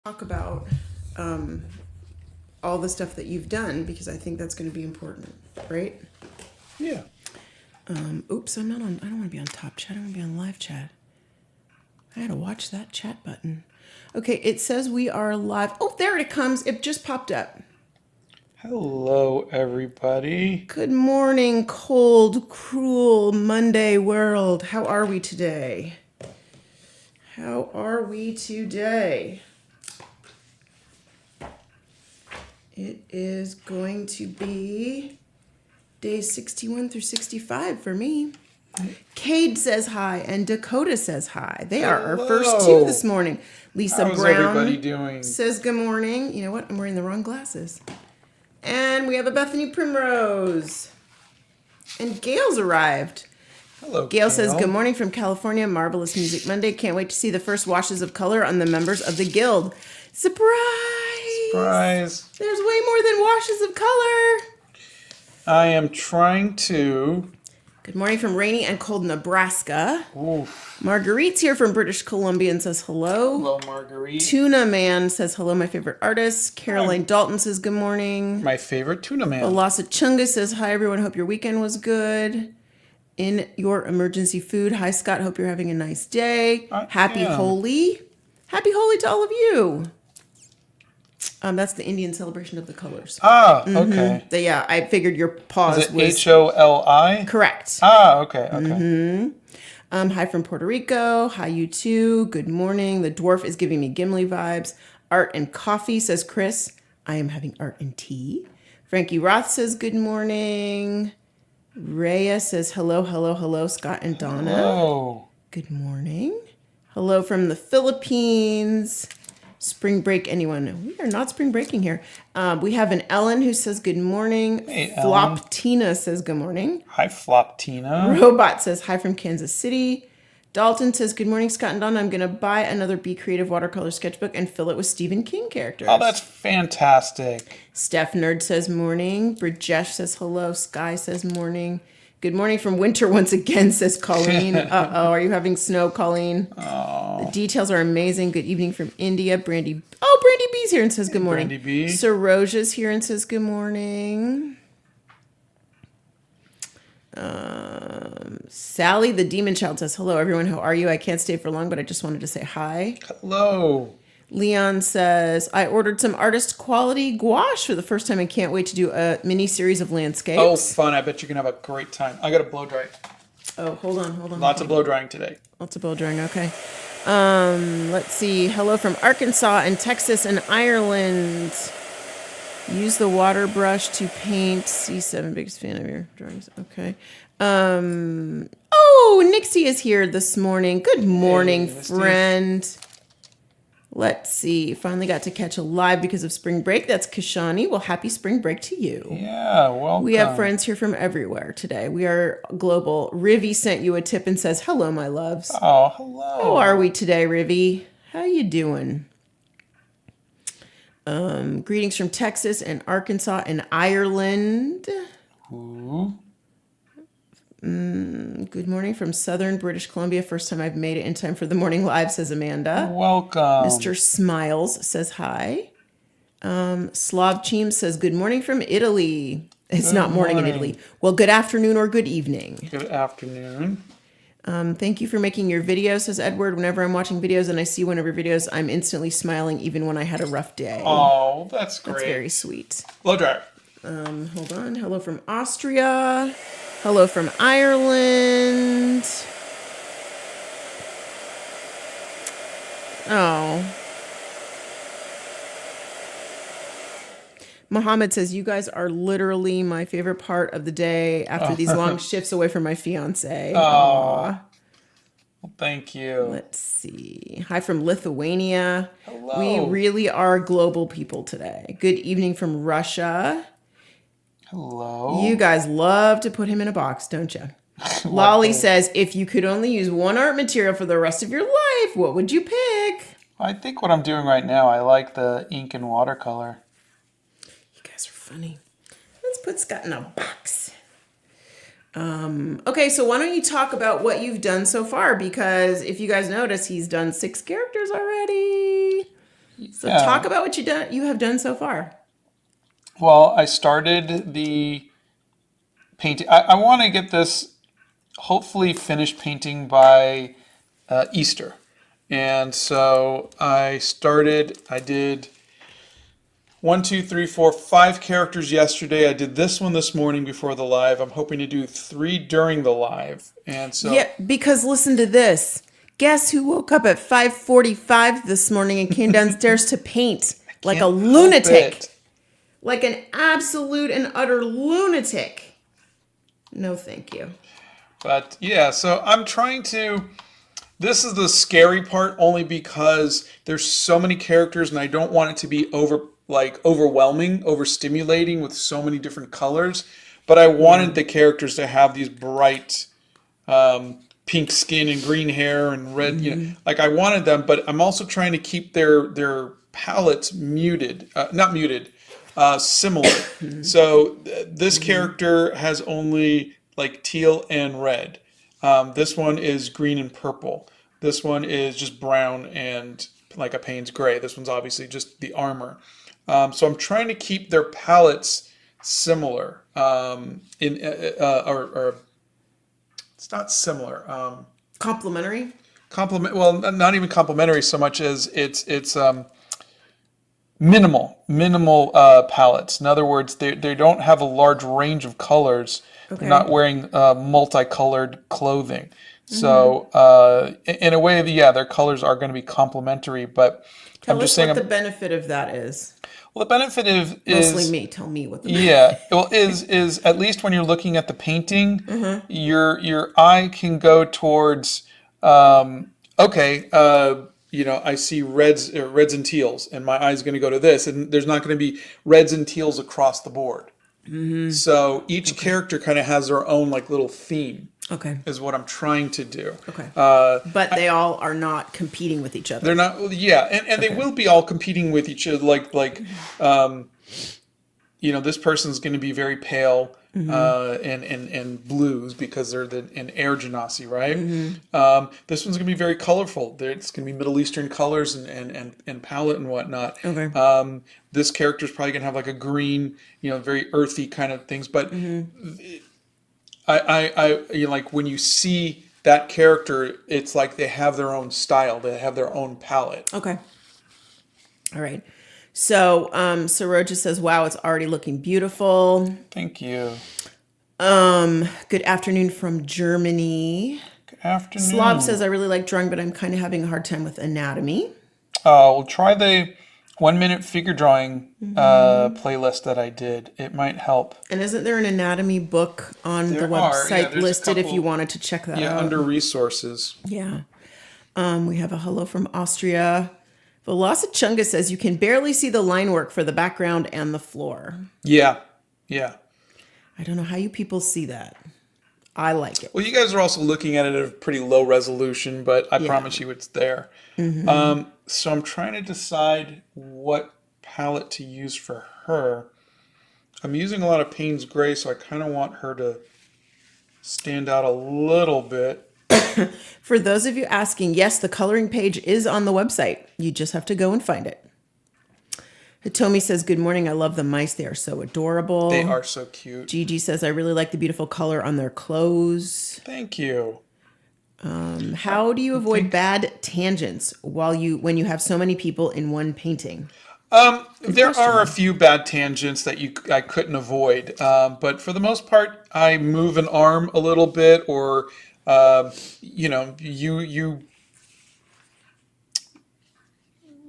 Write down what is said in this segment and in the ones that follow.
talk about all the stuff that you've done because I think that's going to be important, right? Yeah. Oops, I'm not on. I don't want to be on top chat. I want to be on live chat. I had to watch that chat button. Okay, it says we are live. Oh, there it comes. It just popped up. Hello, everybody. Good morning, cold, cruel Monday world. How are we today? How are we today? It is going to be days 61 through 65 for me. Cade says hi and Dakota says hi. They are our first two this morning. Lisa How's Brown everybody doing? says good morning. You know what? I'm wearing the wrong glasses. And we have a Bethany Primrose. And Gail's arrived. Hello, Gail says, good morning from California. Marvelous Music Monday. Can't wait to see the first washes of color on the members of the guild. Surprise! Surprise. There's way more than washes of color. I am trying to... Good morning from rainy and cold Nebraska. Oof. Marguerite's here from British Columbia and says hello. Hello, Marguerite. Tuna Man says hello, my favorite artist. Caroline Dalton says good morning. My favorite tuna man. Alasa Chunga says hi, everyone. Hope your weekend was good. In your emergency food. Hi, Scott. Hope you're having a nice day. Happy Holi. Happy Holi to all of you. That's the Indian celebration of the colors. Okay. Yeah, I figured your pause was... H-O-L-I? Correct. Okay. Hi from Puerto Rico. Hi, you too. Good morning. The dwarf is giving me Gimli vibes. Art and coffee, says Chris. I am having art and tea. Frankie Roth says good morning. Rhea says hello, Scott and Donna. Hello. Good morning. Hello from the Philippines. Spring break, anyone? We are not spring breaking here. We have an Ellen who says good morning. Hey, Flop Tina says good morning. Hi, Flop Tina. Robot says hi from Kansas City. Dalton says good morning, Scott and Donna. I'm going to buy another Be Creative watercolor sketchbook and fill it with Stephen King characters. Oh, that's fantastic. Steph Nerd says morning. Brajesh says hello. Sky says morning. Good morning from winter once again, says Colleen. Uh-oh, are you having snow, Colleen? Oh. The details are amazing. Good evening from India. Brandy B's here and says good morning. Brandy B. Saroja's here and says good morning. Sally the Demon Child says hello, everyone. How are you? I can't stay for long, but I just wanted to say hi. Hello. Leon says, I ordered some artist quality gouache for the first time and can't wait to do a mini series of landscapes. Oh, fun. I bet you're going to have a great time. I got to blow dry. Oh, hold on. Lots of blow drying today. Lots of blow drying, okay. Let's see. Hello from Arkansas and Texas and Ireland. Use the water brush to paint. C7, biggest fan of your drawings. Okay. Oh, Nixie is here this morning. Good morning, friend. Let's see. Finally got to catch a live because of spring break. That's Kashani. Well, happy spring break to you. Yeah, welcome. We have friends here from everywhere today. We are global. Rivi sent you a tip and says, hello, my loves. Oh, hello. How are we today, Rivi? How you doing? Greetings from Texas and Arkansas and Ireland. Ooh. Good morning from Southern British Columbia. First time I've made it in time for the morning live, says Amanda. Welcome. Mr. Smiles says hi. Slav Cheem says good morning from Italy. It's not morning in Italy. Well, good afternoon or good evening. Good afternoon. Thank you for making your videos, says Edward. Whenever I'm watching videos and I see one of your videos, I'm instantly smiling even when I had a rough day. Oh, that's great. That's very sweet. Blow dry. Hold on. Hello from Austria. Hello from Ireland. Oh. Mohammed says, you guys are literally my favorite part of the day after these long shifts away from my fiance. Oh. Well, thank you. Let's see. Hi from Lithuania. Hello. We really are global people today. Good evening from Russia. Hello. You guys love to put him in a box, don't you? Lolly says, if you could only use one art material for the rest of your life, what would you pick? I think what I'm doing right now, I like the ink and watercolor. You guys are funny. Let's put Scott in a box. Okay, so why don't you talk about what you've done so far? Because if you guys notice, he's done 6 characters already. So talk about what you have done so far. Well, I started the painting. I want to get this hopefully finished painting by Easter. And so I did 1, 2, 3, 4, 5 characters yesterday. I did this one this morning before the live. I'm hoping to do 3 during the live. And so Yeah, because listen to this. Guess who woke up at 5:45 this morning and came downstairs to paint like a lunatic? Like an absolute and utter lunatic. No, thank you. But yeah, so I'm trying to. This is the scary part, only because there's so many characters, and I don't want it to be overwhelming, overstimulating with so many different colors. But I wanted the characters to have these bright pink skin and green hair and red. Like I wanted them, but I'm also trying to keep their palettes muted, not muted, similar. So this character has only like teal and red. This one is green and purple. This one is just brown and like a Payne's gray. This one's obviously just the armor. So I'm trying to keep their palettes similar. Or it's not similar. Complementary? Well, not even complementary so much as it's minimal palettes. In other words, they don't have a large range of colors. Okay. They're not wearing multicolored clothing. So in a way, their colors are going to be complementary. But Tell us what the benefit of that is. Well, the benefit is mostly me. Tell me what the benefit is at least when you're looking at the painting, your eye can go towards I see reds and teals, and my eye's going to go to this, and there's not going to be reds and teals across the board. So each character kind of has their own like little theme. Okay. Is what I'm trying to do. Okay. But they all are not competing with each other. They're not. Yeah, and they will be all competing with each other. This person's going to be very pale and blues because they're an air genasi, right? This one's going to be very colorful. It's going to be Middle Eastern colors and palette and whatnot. Okay. This character's probably going to have like a green, very earthy kind of things. But I like when you see that character, it's like they have their own style. They have their own palette. Okay. All right. So, Saroja says, wow, it's already looking beautiful. Thank you. Good afternoon from Germany. Good afternoon. Slav says, I really like drawing, but I'm kind of having a hard time with anatomy. We'll try the 1-minute figure drawing playlist that I did. It might help. And isn't there an anatomy book on the website listed if you wanted to check that out? Yeah, under resources. Yeah. We have a hello from Austria. Velocichunga says you can barely see the line work for the background and the floor. Yeah. I don't know how you people see that. I like it. Well, you guys are also looking at it at a pretty low resolution, but I promise you it's there. So I'm trying to decide what palette to use for her. I'm using a lot of Payne's Gray, so I kind of want her to stand out a little bit. For those of you asking, yes, the coloring page is on the website. You just have to go and find it. Hitomi says, good morning. I love the mice. They are so adorable. They are so cute. Gigi says, I really like the beautiful color on their clothes. Thank you. How do you avoid bad tangents when you have so many people in one painting? There are a few bad tangents that I couldn't avoid. But for the most part, I move an arm a little bit or you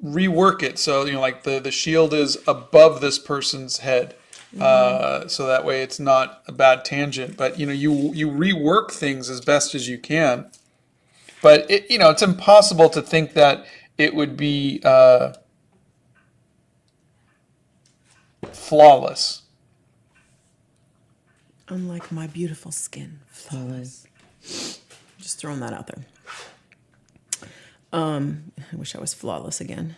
rework it so like the shield is above this person's head, so that way it's not a bad tangent. But you rework things as best as you can. But it's impossible to think that it would be flawless. Unlike my beautiful skin, flawless. Just throwing that out there. I wish I was flawless again.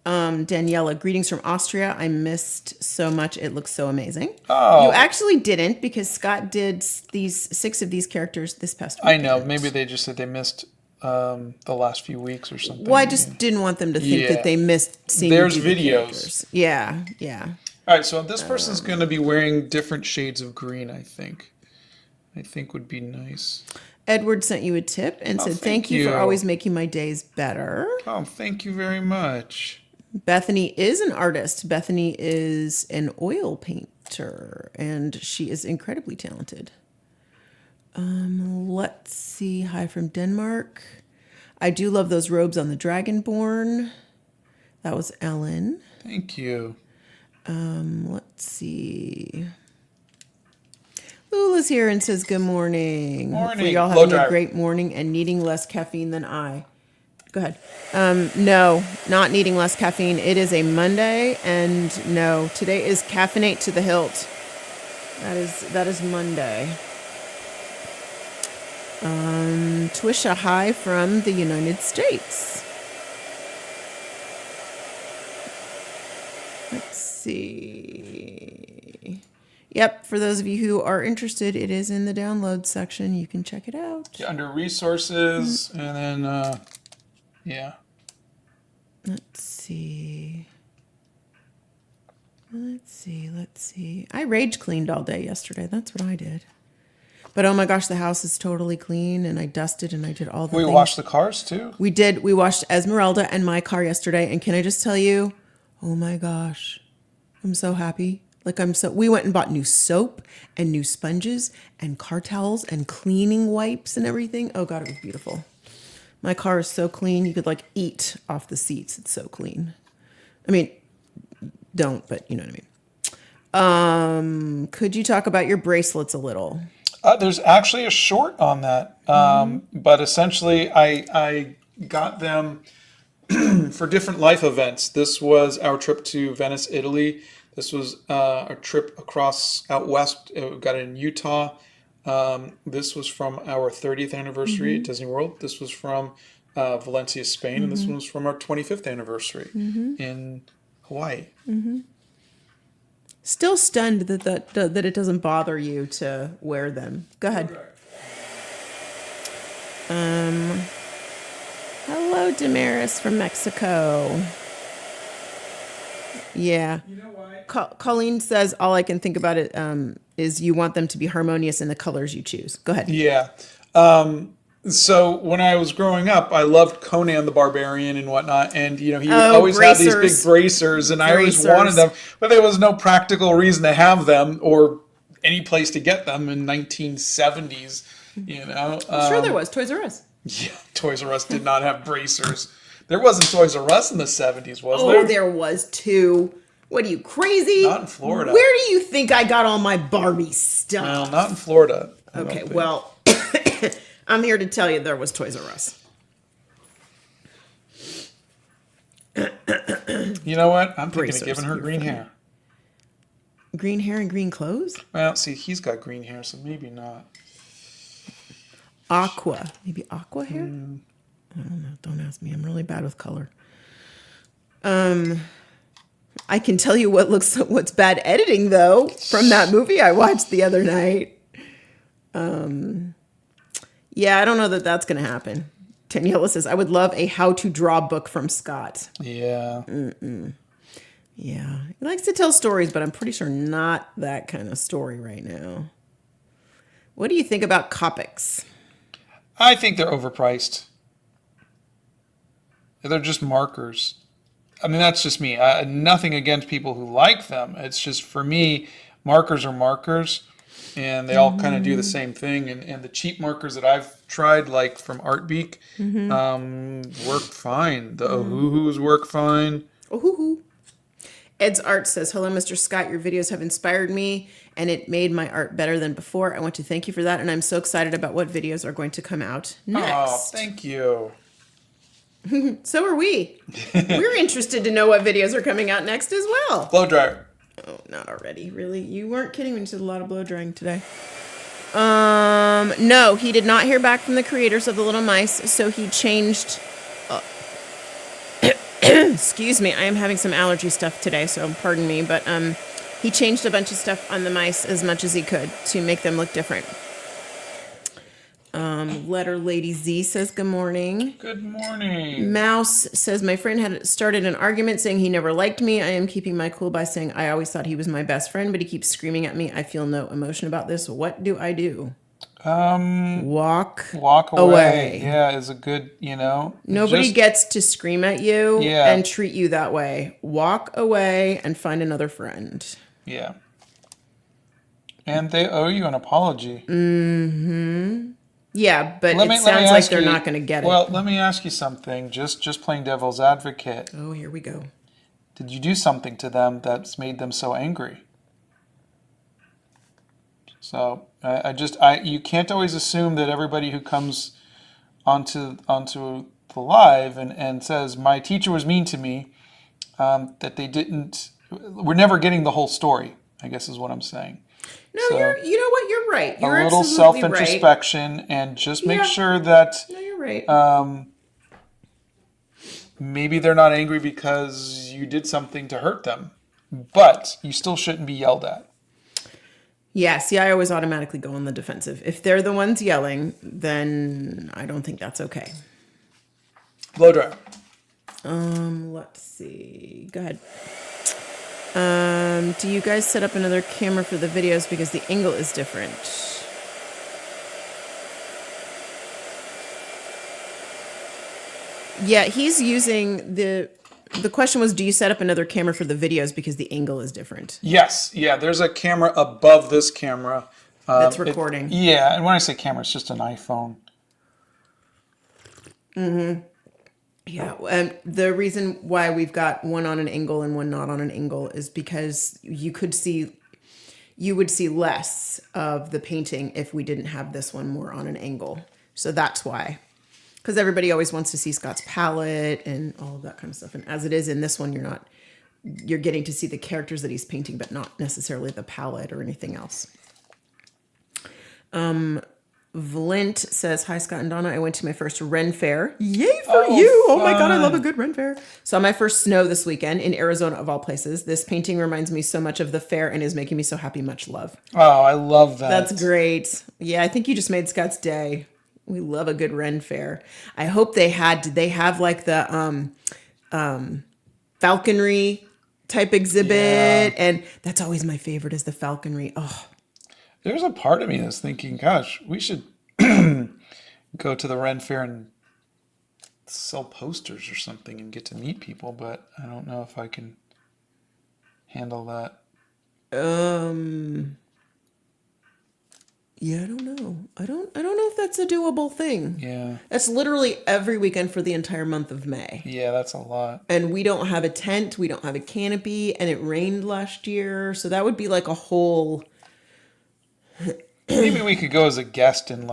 Daniela, greetings from Austria. I missed so much. It looks so amazing. Oh. You actually didn't, because Scott did these 6 of these characters this past week. I know. Maybe they just said they missed the last few weeks or something. Well, I just didn't want them to think Yeah. that they missed seeing There's you do the videos. characters. Yeah, yeah. All right, so this person's going to be wearing different shades of green, I think. I think would be nice. Edward sent you a tip and said, thank you for always making my days better. Oh, thank you very much. Bethany is an artist. Bethany is an oil painter, and she is incredibly talented. Let's see. Hi from Denmark. I do love those robes on the Dragonborn. That was Ellen. Thank you. Let's see. Lula's here and says good morning. Morning. Hopefully y'all having a great morning and needing less caffeine than I. Go ahead. No, not needing less caffeine. It is a Monday, and no, today is caffeinate to the hilt. That is Monday. Twisha, hi from the United States. Let's see. Yep, for those of you who are interested, it is in the download section. You can check it out. Yeah, under resources, and then, yeah. Let's see. Let's see. I rage cleaned all day yesterday. That's what I did. But oh my gosh, the house is totally clean, and I dusted and I did all the things. We washed the cars too? We did. We washed Esmeralda and my car yesterday, and can I just tell you, oh my gosh, I'm so happy. We went and bought new soap and new sponges and car towels and cleaning wipes and everything. Oh God, it was beautiful. My car is so clean. You could eat off the seats. It's so clean. I mean, don't, but you know what I mean. Could you talk about your bracelets a little? There's actually a short on that. But essentially I got them for different life events. This was our trip to Venice, Italy. This was a trip across out west. We got it in Utah. This was from our 30th anniversary at Disney World. This was from Valencia, Spain. And this one was from our 25th anniversary in Hawaii. Still stunned that it doesn't bother you to wear them. Go ahead. Hello, Damaris from Mexico. Yeah. You know why? Colleen says all I can think about it is you want them to be harmonious in the colors you choose. Go ahead. Yeah. So when I was growing up, I loved Conan the Barbarian and whatnot, and he would always have these big bracers, and I always wanted them, but there was no practical reason to have them or any place to get them in 1970s. I'm sure there was Toys R Us. Yeah, Toys R Us did not have bracers. There wasn't Toys R Us in the 70s, was there? Oh, there was too. What are you, crazy? Not in Florida. Where do you think I got all my Barbie stuff? Well, not in Florida. Okay, well, I'm here to tell you there was Toys R Us. You know what? I'm thinking of giving her green hair. Green hair and green clothes? Well, see, he's got green hair, so maybe not. Aqua. Maybe aqua hair? I don't know. Don't ask me. I'm really bad with color. I can tell you what's bad editing, though, from that movie I watched the other night. Yeah, I don't know that that's going to happen. Daniela says, I would love a how-to-draw book from Scott. Yeah. Yeah. He likes to tell stories, but I'm pretty sure not that kind of story right now. What do you think about Copics? I think they're overpriced. They're just markers. I mean, that's just me. Nothing against people who like them. It's just, for me, markers are markers, and they all kind of do the same thing. And the cheap markers that I've tried, like from Artbeak, work fine. The Ohuhus work fine. Ohuhu. Ed's Art says, hello, Mr. Scott. Your videos have inspired me, and it made my art better than before. I want to thank you for that, and I'm so excited about what videos are going to come out next. Oh, thank you. So are we. We're interested to know what videos are coming out next as well. Blow dryer. Oh, not already. Really? You weren't kidding when you said a lot of blow drying today. No, he did not hear back from the creators of the Little Mice, so he changed... excuse me, I am having some allergy stuff today, so pardon me, but he changed a bunch of stuff on the mice as much as he could to make them look different. Letter Lady Z says good morning. Good morning. Mouse says my friend had started an argument saying he never liked me. I am keeping my cool by saying I always thought he was my best friend, but he keeps screaming at me. I feel no emotion about this. What do I do? Walk away. Yeah, is a good, you know. Nobody gets to scream at you Yeah. and treat you that way. Walk away and find another friend. Yeah. And they owe you an apology. Yeah, but it sounds like they're not going to get it. Well, let me ask you something. Just playing devil's advocate. Oh, here we go. Did you do something to them that's made them so angry? So you can't always assume that everybody who comes onto the live and says my teacher was mean to me, that they didn't. We're never getting the whole story, I guess is what I'm saying. No, you know what? You're right. You're a little absolutely self-introspection right. And just make sure that no, you're right. Maybe they're not angry because you did something to hurt them, but you still shouldn't be yelled at. Yeah, see, I always automatically go on the defensive. If they're the ones yelling, then I don't think that's okay. Blow dryer. Let's see. Go ahead. Do you guys set up another camera for the videos because the angle is different? Yeah, he's using the question was, do you set up another camera for the videos because the angle is different? Yes. Yeah, there's a camera above this camera. That's recording. And when I say camera, it's just an iPhone. Mm-hmm. Yeah, and the reason why we've got one on an angle and one not on an angle is because you would see less of the painting if we didn't have this one more on an angle. So that's why. Because everybody always wants to see Scott's palette and all of that kind of stuff. And as it is in this one, you're getting to see the characters that he's painting, but not necessarily the palette or anything else. Valent says, hi, Scott and Donna. I went to my first Ren Fair. Yay for you. Oh my God, I love a good Ren Fair. Saw my first snow this weekend in Arizona, of all places. This painting reminds me so much of the fair and is making me so happy. Much love. Oh, I love that. That's great. Yeah, I think you just made Scott's day. We love a good Ren Fair. I hope did they have like the falconry type exhibit? Yeah. And that's always my favorite is the falconry. Oh, there's a part of me that's thinking, gosh, we should go to the Ren Fair and sell posters or something and get to meet people, but I don't know if I can handle that. Yeah, I don't know. I don't know if that's a doable thing. Yeah. That's literally every weekend for the entire month of May. Yeah, that's a lot. And we don't have a tent, we don't have a canopy, and it rained last year, so that would be like a whole Maybe we could go as a guest and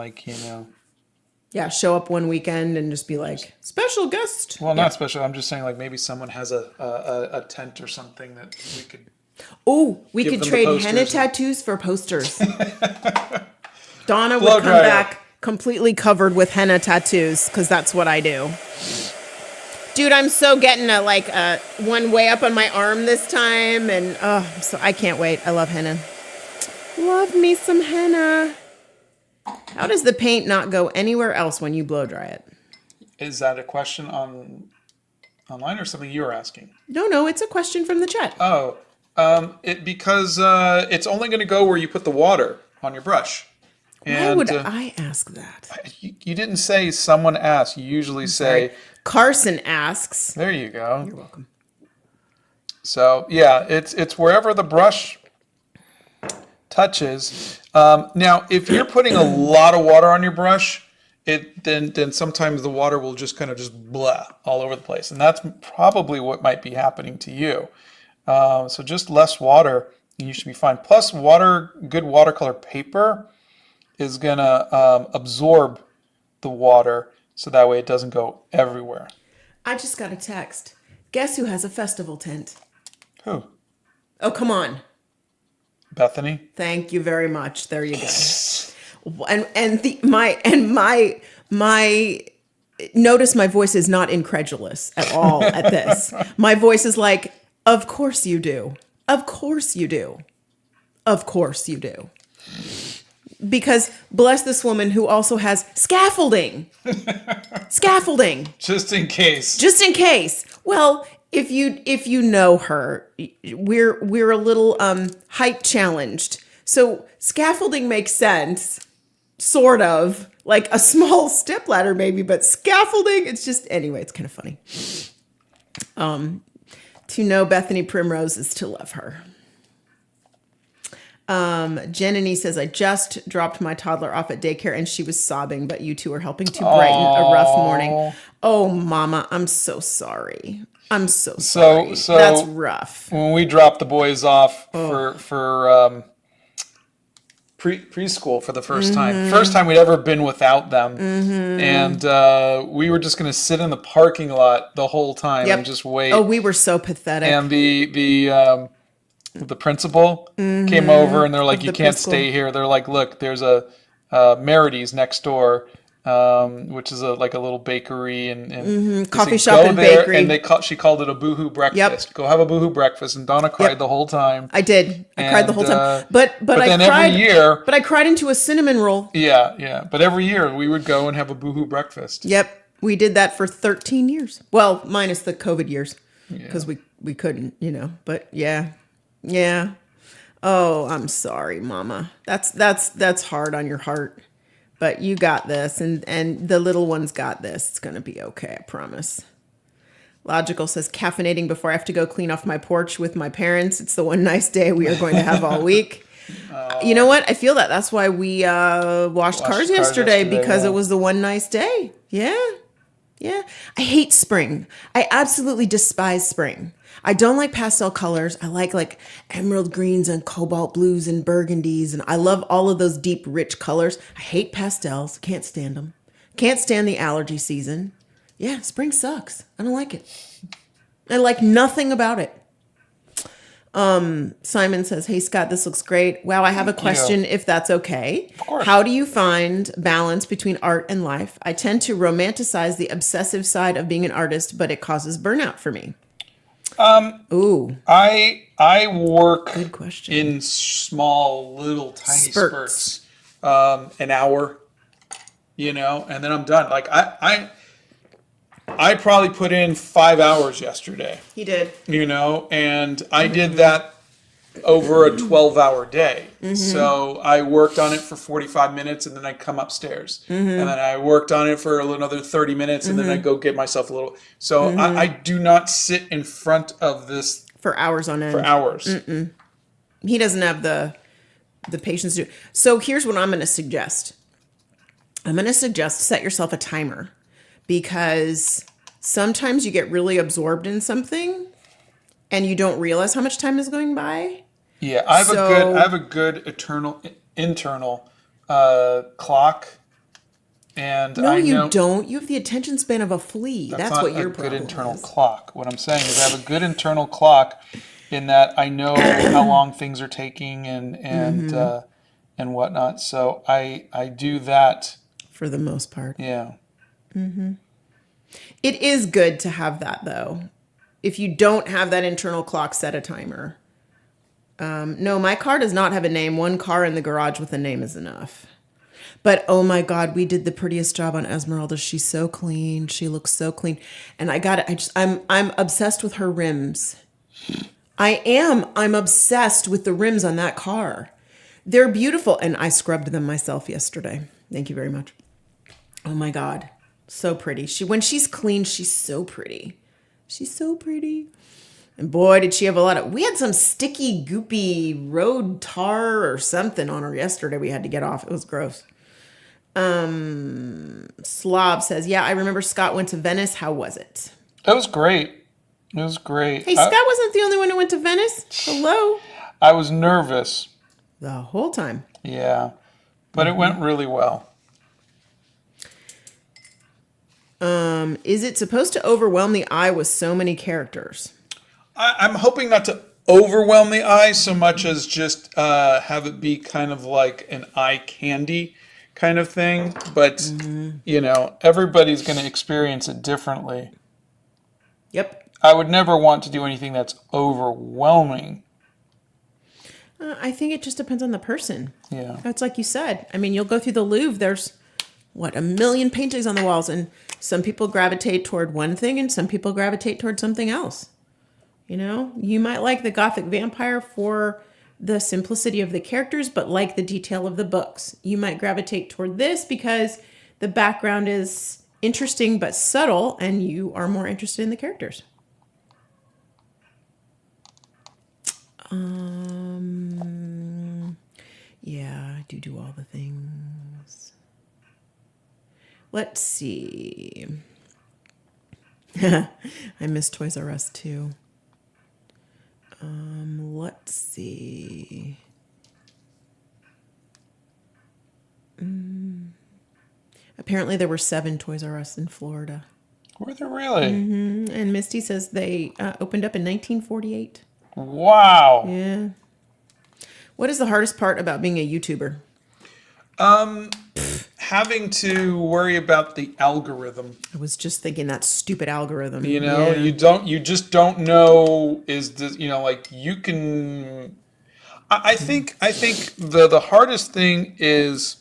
yeah, show up one weekend and just be like, special guest. Well, not special. I'm just saying maybe someone has a tent or something that we could. Oh, we could trade henna tattoos for posters. Donna would come back completely covered with henna tattoos because that's what I do. Dude, I'm so getting a one way up on my arm this time, and so I can't wait. I love henna. Love me some henna. How does the paint not go anywhere else when you blow dry it? Is that a question online or something you were asking? No, it's a question from the chat. Oh, because it's only going to go where you put the water on your brush. Why would I ask that? You didn't say someone asked. You usually say... Carson asks. There you go. You're welcome. So, yeah, it's wherever the brush touches. Now, if you're putting a lot of water on your brush, then sometimes the water will just kind of blah all over the place. And that's probably what might be happening to you. So just less water, and you should be fine. Plus, good watercolor paper is going to absorb the water so that way it doesn't go everywhere. I just got a text. Guess who has a festival tent? Who? Oh, come on. Bethany? Thank you very much. There you go. my notice my voice is not incredulous at all at this. My voice is like, of course you do. Of course you do. Of course you do. because bless this woman who also has scaffolding. Scaffolding. Just in case. Just in case. Well, if you know her, we're a little height challenged. So scaffolding makes sense. Sort of. Like a small step ladder maybe, but scaffolding, it's just anyway, it's kind of funny. To know Bethany Primrose is to love her. Jenny says, I just dropped my toddler off at daycare and she was sobbing, but you two are helping to brighten a rough morning. Oh, Mama, I'm so sorry. I'm so sorry. So that's rough. When we dropped the boys off for preschool for the first time we'd ever been without them, and we were just going to sit in the parking lot the whole time and just wait. Oh, we were so pathetic. And the principal came over and they're like, you can't stay here. They're like, look, there's a Merides next door, which is like a little bakery and coffee shop and bakery. And she called it a boohoo breakfast. Go have a boohoo breakfast. And Donna cried the whole time. I did. I cried the whole time. But I then cried every year. But I cried into a cinnamon roll. Yeah. But every year we would go and have a boohoo breakfast. Yep. We did that for 13 years. Well, minus the COVID years. Because we couldn't, But yeah. Oh, I'm sorry, Mama. That's hard on your heart. But you got this, and the little one's got this. It's going to be okay, I promise. Logical says, caffeinating before I have to go clean off my porch with my parents. It's the one nice day we are going to have all week. You know what? I feel that. That's why we washed cars yesterday because it was the one nice day. Yeah. I hate spring. I absolutely despise spring. I don't like pastel colors. I like emerald greens and cobalt blues and burgundies. And I love all of those deep, rich colors. I hate pastels. Can't stand them. Can't stand the allergy season. Yeah, spring sucks. I don't like it. I like nothing about it. Simon says, hey, Scott, this looks great. Wow, I have a question if that's okay. Of course. How do you find balance between art and life? I tend to romanticize the obsessive side of being an artist, but it causes burnout for me. Ooh. I work Good question. in small, little, tiny spurts. An hour, and then I'm done. Like I probably put in 5 hours yesterday. He did. And I did that over a 12-hour day. So I worked on it for 45 minutes and then I'd come upstairs. And then I worked on it for another 30 minutes and then I'd go get myself a little. So I do not sit in front of this for hours on end. For hours. He doesn't have the patience to. So here's what I'm going to suggest. I'm going to suggest set yourself a timer, because sometimes you get really absorbed in something and you don't realize how much time is going by. Yeah, I have a good internal clock, and no, you don't. You have the attention span of a flea. That's what your problem is. That's not a good internal clock. What I'm saying is I have a good internal clock in that I know how long things are taking and whatnot. So I do that for the most part. Yeah. It is good to have that, though. If you don't have that internal clock, set a timer. No, my car does not have a name. One car in the garage with a name is enough. But oh my God, we did the prettiest job on Esmeralda. She's so clean. She looks so clean. And I got it. I'm obsessed with her rims. I am. I'm obsessed with the rims on that car. They're beautiful. And I scrubbed them myself yesterday. Thank you very much. Oh my God. So pretty. When she's clean, she's so pretty. She's so pretty. And boy, did she have we had some sticky, goopy road tar or something on her yesterday we had to get off. It was gross. Slav says, yeah, I remember Scott went to Venice. How was it? It was great. It was great. Hey, Scott wasn't the only one who went to Venice. Hello. I was nervous. The whole time. Yeah. But it went really well. Is it supposed to overwhelm the eye with so many characters? I'm hoping not to overwhelm the eye so much as just have it be kind of like an eye candy kind of thing. But, everybody's going to experience it differently. Yep. I would never want to do anything that's overwhelming. I think it just depends on the person. Yeah. That's like you said. I mean, you'll go through the Louvre. There's, what, 1,000,000 paintings on the walls. And some people gravitate toward one thing and some people gravitate toward something else. You know, you might like the Gothic vampire for the simplicity of the characters, but like the detail of the books. You might gravitate toward this because the background is interesting but subtle and you are more interested in the characters. Yeah, I do all the things. Let's see. I miss Toys R Us too. Let's see. Apparently there were 7 Toys R Us in Florida. Were there really? Mm-hmm. And Misty says they opened up in 1948. Wow. Yeah. What is the hardest part about being a YouTuber? Having to worry about the algorithm. I was just thinking that stupid algorithm. You know, Yeah. you just don't know is this, you know, like you can, I think the hardest thing is,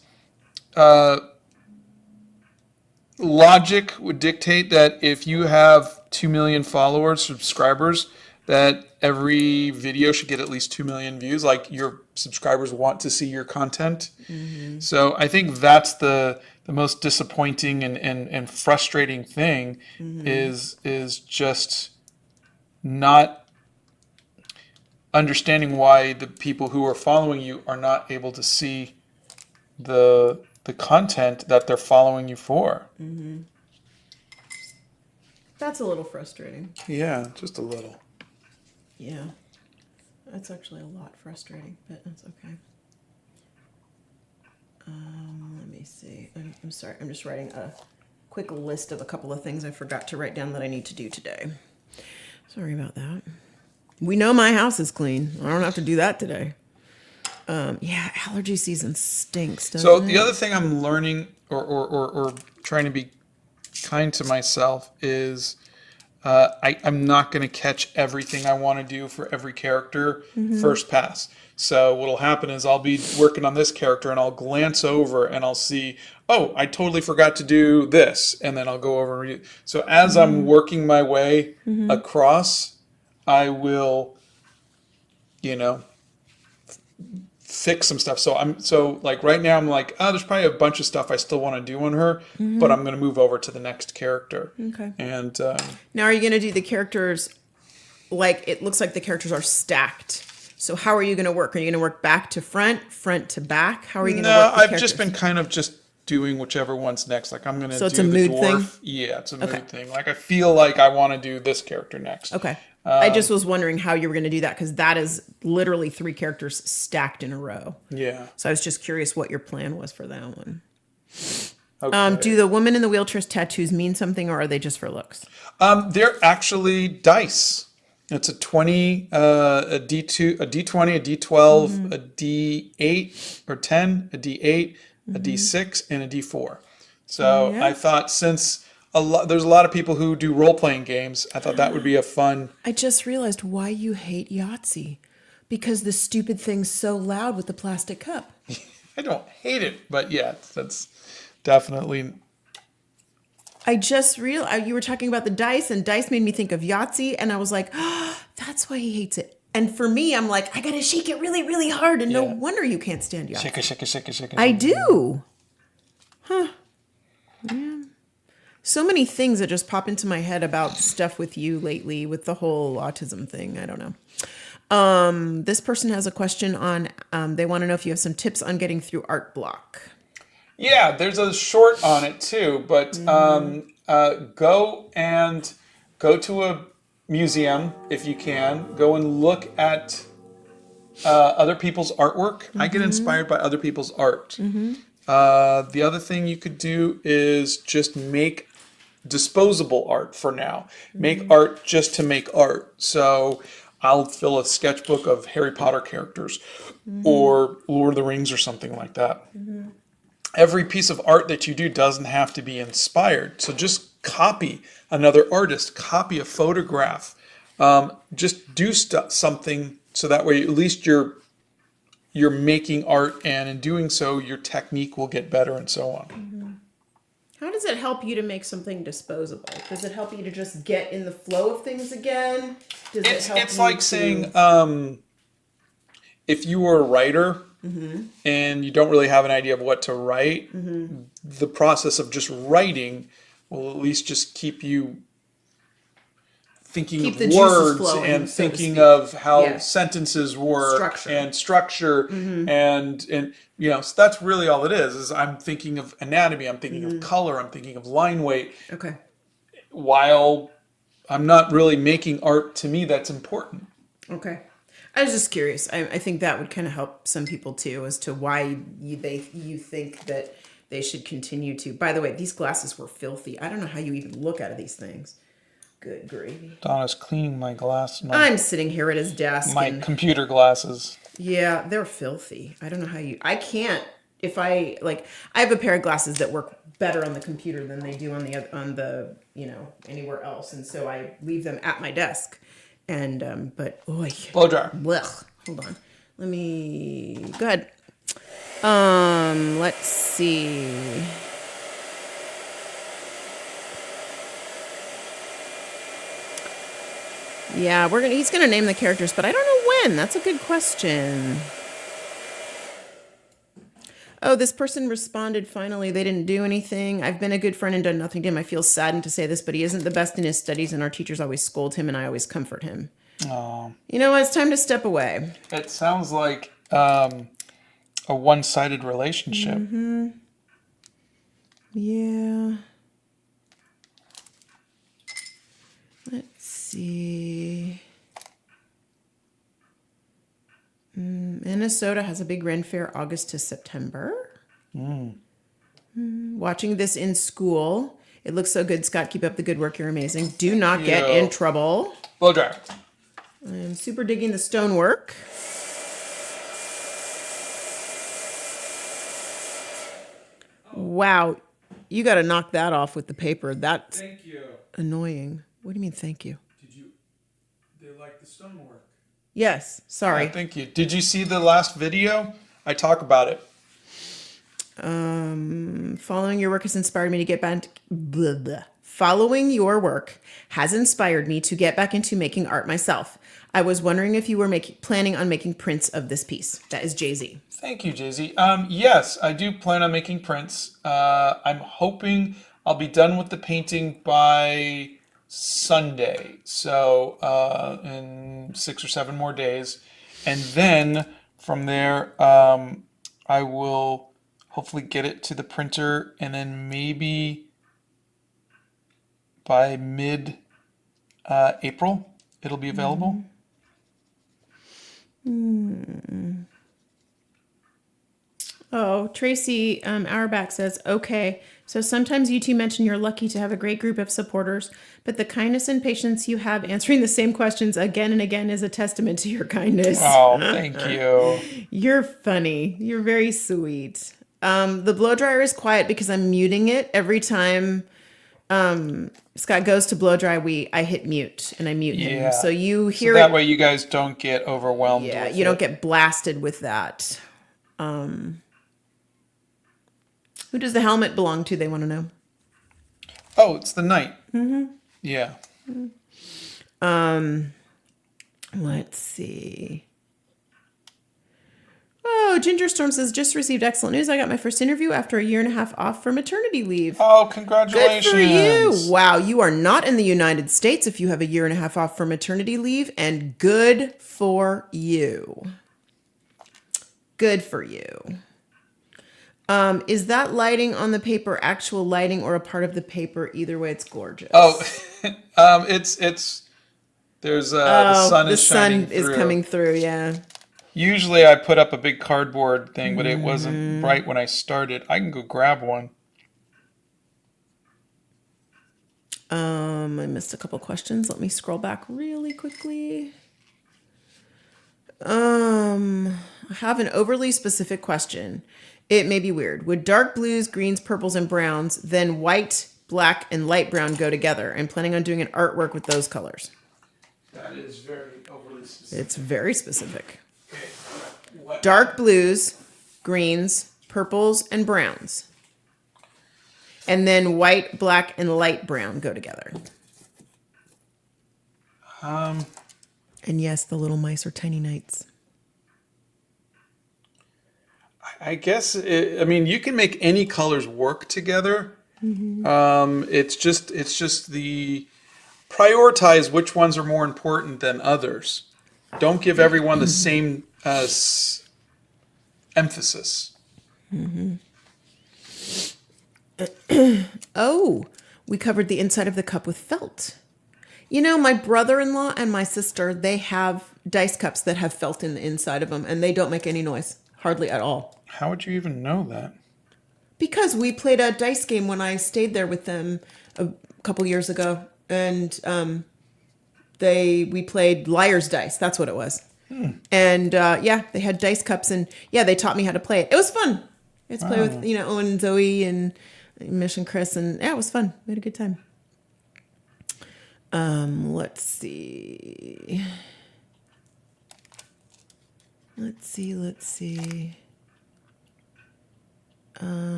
logic would dictate that if you have 2 million followers, subscribers, that every video should get at least 2 million views. Like your subscribers want to see your content. Mm-hmm. So I think that's the most disappointing and frustrating thing is just not understanding why the people who are following you are not able to see the content that they're following you for. Mm-hmm. That's a little frustrating. Yeah, just a little. Yeah. That's actually a lot frustrating, but that's okay. Let me see. I'm sorry. I'm just writing a quick list of a couple of things I forgot to write down that I need to do today. Sorry about that. We know my house is clean. I don't have to do that today. Yeah, allergy season stinks, doesn't So it? the other thing I'm learning or trying to be kind to myself is I'm not going to catch everything I want to do for every character first pass. So what'll happen is I'll be working on this character and I'll glance over and I'll see, oh, I totally forgot to do this. And then I'll go over and read it. So as I'm working my way across, I will, you know, fix some stuff. So like right now I'm like, oh, there's probably a bunch of stuff I still want to do on her, but I'm going to move over to the next character. Okay. And Now, are you going to do the characters, like, it looks like the characters are stacked. So how are you going to work? Are you going to work back to front to back? How are you going to no, work the I've just characters? been kind of just doing whichever one's next. Like I'm going to So do it's a the mood dwarf. thing? Yeah, it's a Okay. mood thing. Like I feel like I want to do this character next. Okay. I just was wondering how you were going to do that because that is literally 3 characters stacked in a row. Yeah. So I was just curious what your plan was for that one. Okay. Do the woman in the wheelchair's tattoos mean something or are they just for looks? They're actually dice. It's a 20, a D2, a D20, a D12, a D8 or 10, a D8, a D6, and a D4. So Yeah. I thought since there's a lot of people who do role-playing games, I thought that would be a fun. I just realized why you hate Yahtzee. Because the stupid thing's so loud with the plastic cup. I don't hate it, but yeah, that's definitely. I just realized you were talking about the dice, and dice made me think of Yahtzee, and I was like, oh, that's why he hates it. And for me, I'm like, I gotta shake it really, really hard, and no Yeah. wonder you can't stand Yahtzee. Shake it, shake it, shake it, shake it. I do. Huh. Yeah. So many things that just pop into my head about stuff with you lately with the whole autism thing. I don't know. This person has a question on, they want to know if you have some tips on getting through art block. Yeah, there's a short on it too, but go to a museum if you can. Go and look at other people's artwork. I get inspired by other people's art. The other thing you could do is just make disposable art for now. Make art just to make art. So I'll fill a sketchbook of Harry Potter characters or Lord of the Rings or something like that. Every piece of art that you do doesn't have to be inspired. So just copy another artist, copy a photograph. Just do something so that way at least you're you're making art, and in doing so, your technique will get better and so on. How does it help you to make something disposable? Does it help you to just get in the flow of things again? Does it help It's you like to... saying, if you were a writer and you don't really have an idea of what to write, the process of just writing will at least just keep you thinking Keep of the juices words flowing, and so to thinking speak. of how Yeah. sentences work Structure. and structure and so that's really all it is I'm thinking of anatomy, I'm thinking of color, I'm thinking of line weight, Okay. while I'm not really making art. To me, that's important. Okay. I was just curious. I think that would kind of help some people too, as to why you think that they should continue to. By the way, these glasses were filthy. I don't know how you even look out of these things. Good gravy. Donna's cleaning my I'm sitting here at his desk. my And computer glasses. yeah, they're filthy. I don't know how you... I can't... If I have a pair of glasses that work better on the computer than they do on the anywhere else, and so I leave them at my desk. And but Blow dryer. blech. Hold on. Let me go ahead. Let's see. Yeah, he's gonna name the characters, but I don't know when. That's a good question. Oh, this person responded finally. They didn't do anything. I've been a good friend and done nothing to him. I feel saddened to say this, but he isn't the best in his studies, and our teachers always scold him, and I always comfort him. Oh. You know what? It's time to step away. It sounds like a one-sided relationship. Yeah. Let's see. Minnesota has a big Ren Fair August to September. Watching this in school. It looks so good, Scott. Keep up the good work. You're amazing. Do not get in trouble. Blow dryer. I'm super digging the stonework. Wow. You got to knock that off with the paper. That's Thank you. annoying. What do you mean, thank you? They like the stonework. Yes. Sorry. Thank you. Did you see the last video? I talk about it. Following your work has inspired me to get back. Blah, blah. Following your work has inspired me to get back into making art myself. I was wondering if you were planning on making prints of this piece. That is Jay-Z. Thank you, Jay-Z. Yes, I do plan on making prints. I'm hoping I'll be done with the painting by Sunday. So in 6 or 7 more days. And then from there, I will hopefully get it to the printer, and then maybe by mid-April, it'll be available. Oh, Tracy Auerbach says, okay, so sometimes you two mention you're lucky to have a great group of supporters, but the kindness and patience you have answering the same questions again and again is a testament to your kindness. Oh, thank you. You're funny. You're very sweet. The blow dryer is quiet because I'm muting it every time Scott goes to blow dry. I hit mute and I mute him. So you hear that way you guys don't get overwhelmed. Yeah, you don't get blasted with that. Who does the helmet belong to? They want to know. Oh, it's the knight. Yeah. Let's see. Oh, Ginger Storm says, just received excellent news. I got my first interview after a year and a half off for maternity leave. Oh, congratulations. Good for you. Wow, you are not in the United States if you have a year and a half off for maternity leave, and good for you. Good for you. Is that lighting on the paper actual lighting or a part of the paper? Either way, it's gorgeous. Oh, it's there's the sun is shining through. The sun is coming through, yeah. Usually I put up a big cardboard thing, but it wasn't bright when I started. I can go grab one. I missed a couple questions. Let me scroll back really quickly. I have an overly specific question. It may be weird. Would dark blues, greens, purples, and browns, then white, black, and light brown go together? I'm planning on doing an artwork with those colors. That is very overly specific. It's very specific. Okay. dark blues, greens, purples, and browns. And then white, black, and light brown go together. And yes, the little mice are tiny knights. I guess I mean you can make any colors work together. It's just the prioritize which ones are more important than others. Don't give everyone the same emphasis. Oh, we covered the inside of the cup with felt. You know, my brother-in-law and my sister, they have dice cups that have felt in the inside of them, and they don't make any noise, hardly at all. How would you even know that? Because we played a dice game when I stayed there with them a couple years ago, and we played Liar's Dice. That's what it was. And yeah, they had dice cups, and yeah, they taught me how to play it. It was fun. I had to play with Owen and Zoe and Mish and Chris, and yeah, it was fun. We had a good time. Let's see.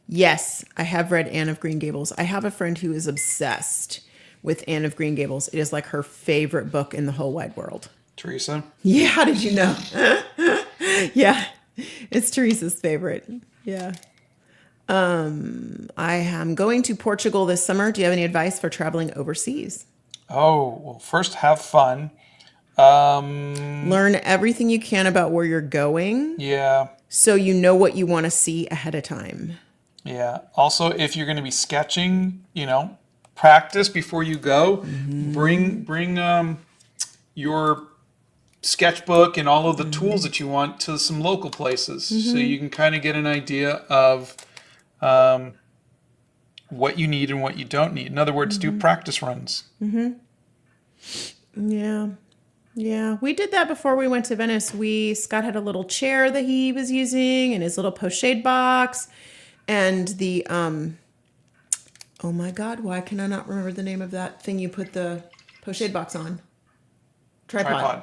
Yes, I have read Anne of Green Gables. I have a friend who is obsessed with Anne of Green Gables. It is like her favorite book in the whole wide world. Teresa? Yeah, how did you know? Yeah, it's Teresa's favorite. Yeah. I am going to Portugal this summer. Do you have any advice for traveling overseas? Oh, well, first have fun. Learn everything you can about where you're going. Yeah. So you know what you want to see ahead of time. Yeah. Also, if you're going to be sketching, practice before you go. Bring your sketchbook and all of the tools that you want to some local places, so you can kind of get an idea of what you need and what you don't need. In other words, do practice runs. Yeah, we did that before we went to Venice. Scott had a little chair that he was using and his little post-shade box and the, oh my God, why can I not remember the name of that thing you put the post-shade box on? Tripod.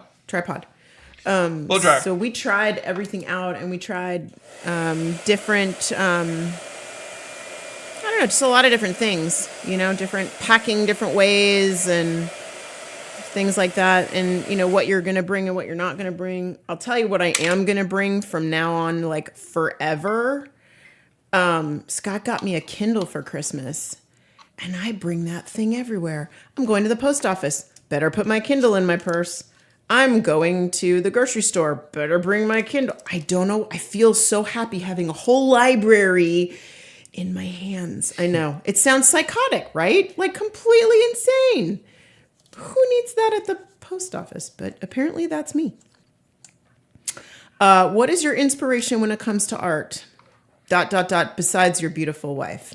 Blow dryer. So we tried everything out, and we tried different, I don't know, just a lot of different things, different packing, different ways, and things like that, and what you're gonna bring and what you're not gonna bring. I'll tell you what I am gonna bring from now on, like forever. Scott got me a Kindle for Christmas, and I bring that thing everywhere. I'm going to the post office, better put my Kindle in my purse. I'm going to the grocery store, better bring my Kindle. I don't know, I feel so happy having a whole library in my hands. I know, it sounds psychotic, right? Like completely insane. Who needs that at the post office? But apparently that's me. What is your inspiration when it comes to art? ... besides your beautiful wife.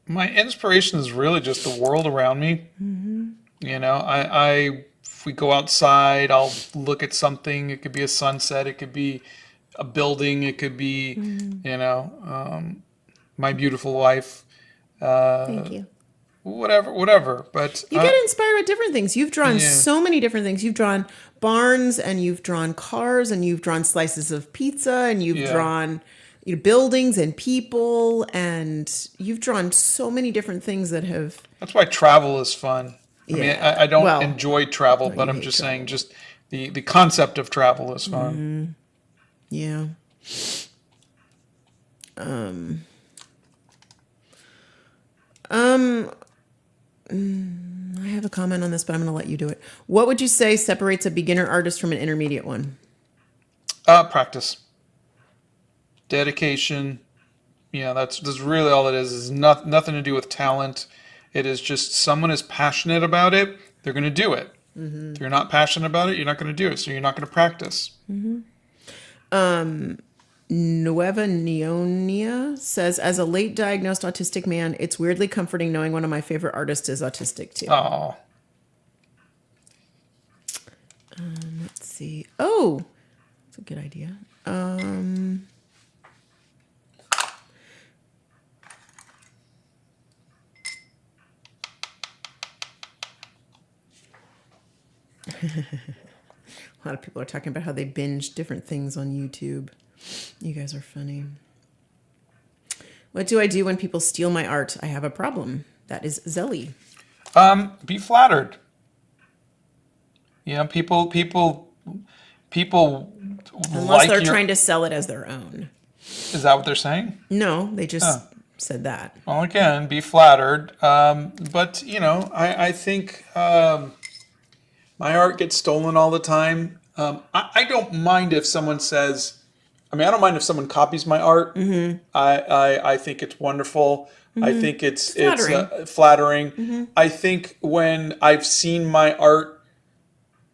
My inspiration is really just the world around me. If we go outside, I'll look at something. It could be a sunset. It could be a building. It could be, my beautiful wife. Thank you. Whatever. But you get inspired by different things. You've drawn so many different things. You've drawn barns, and you've drawn cars, and you've drawn slices of pizza, and you've drawn buildings and people, and you've drawn so many different things that have. That's why travel is fun. I mean, I don't enjoy travel, but I'm just saying, just the concept of travel is fun. Yeah. I have a comment on this, but I'm going to let you do it. What would you say separates a beginner artist from an intermediate one? Practice. Dedication. That's really all it is. It's nothing to do with talent. It is just someone is passionate about it, they're going to do it. If you're not passionate about it, you're not going to do it, so you're not going to practice. Nueva Neonia says, as a late diagnosed autistic man, it's weirdly comforting knowing one of my favorite artists is autistic too. Oh. Let's see. Oh, that's a good idea. A lot of people are talking about how they binge different things on YouTube. You guys are funny. What do I do when people steal my art? I have a problem. That is Zelly. Be flattered. People Unless they're like your. trying to sell it as their own. Is that what they're saying? No, they just said that. Well, again, be flattered. But I think my art gets stolen all the time. I don't mind if someone says. I mean, I don't mind if someone copies my art. Mm-hmm. I think it's wonderful. Mm-hmm. I think it's flattering. Mm-hmm. I think when I've seen my art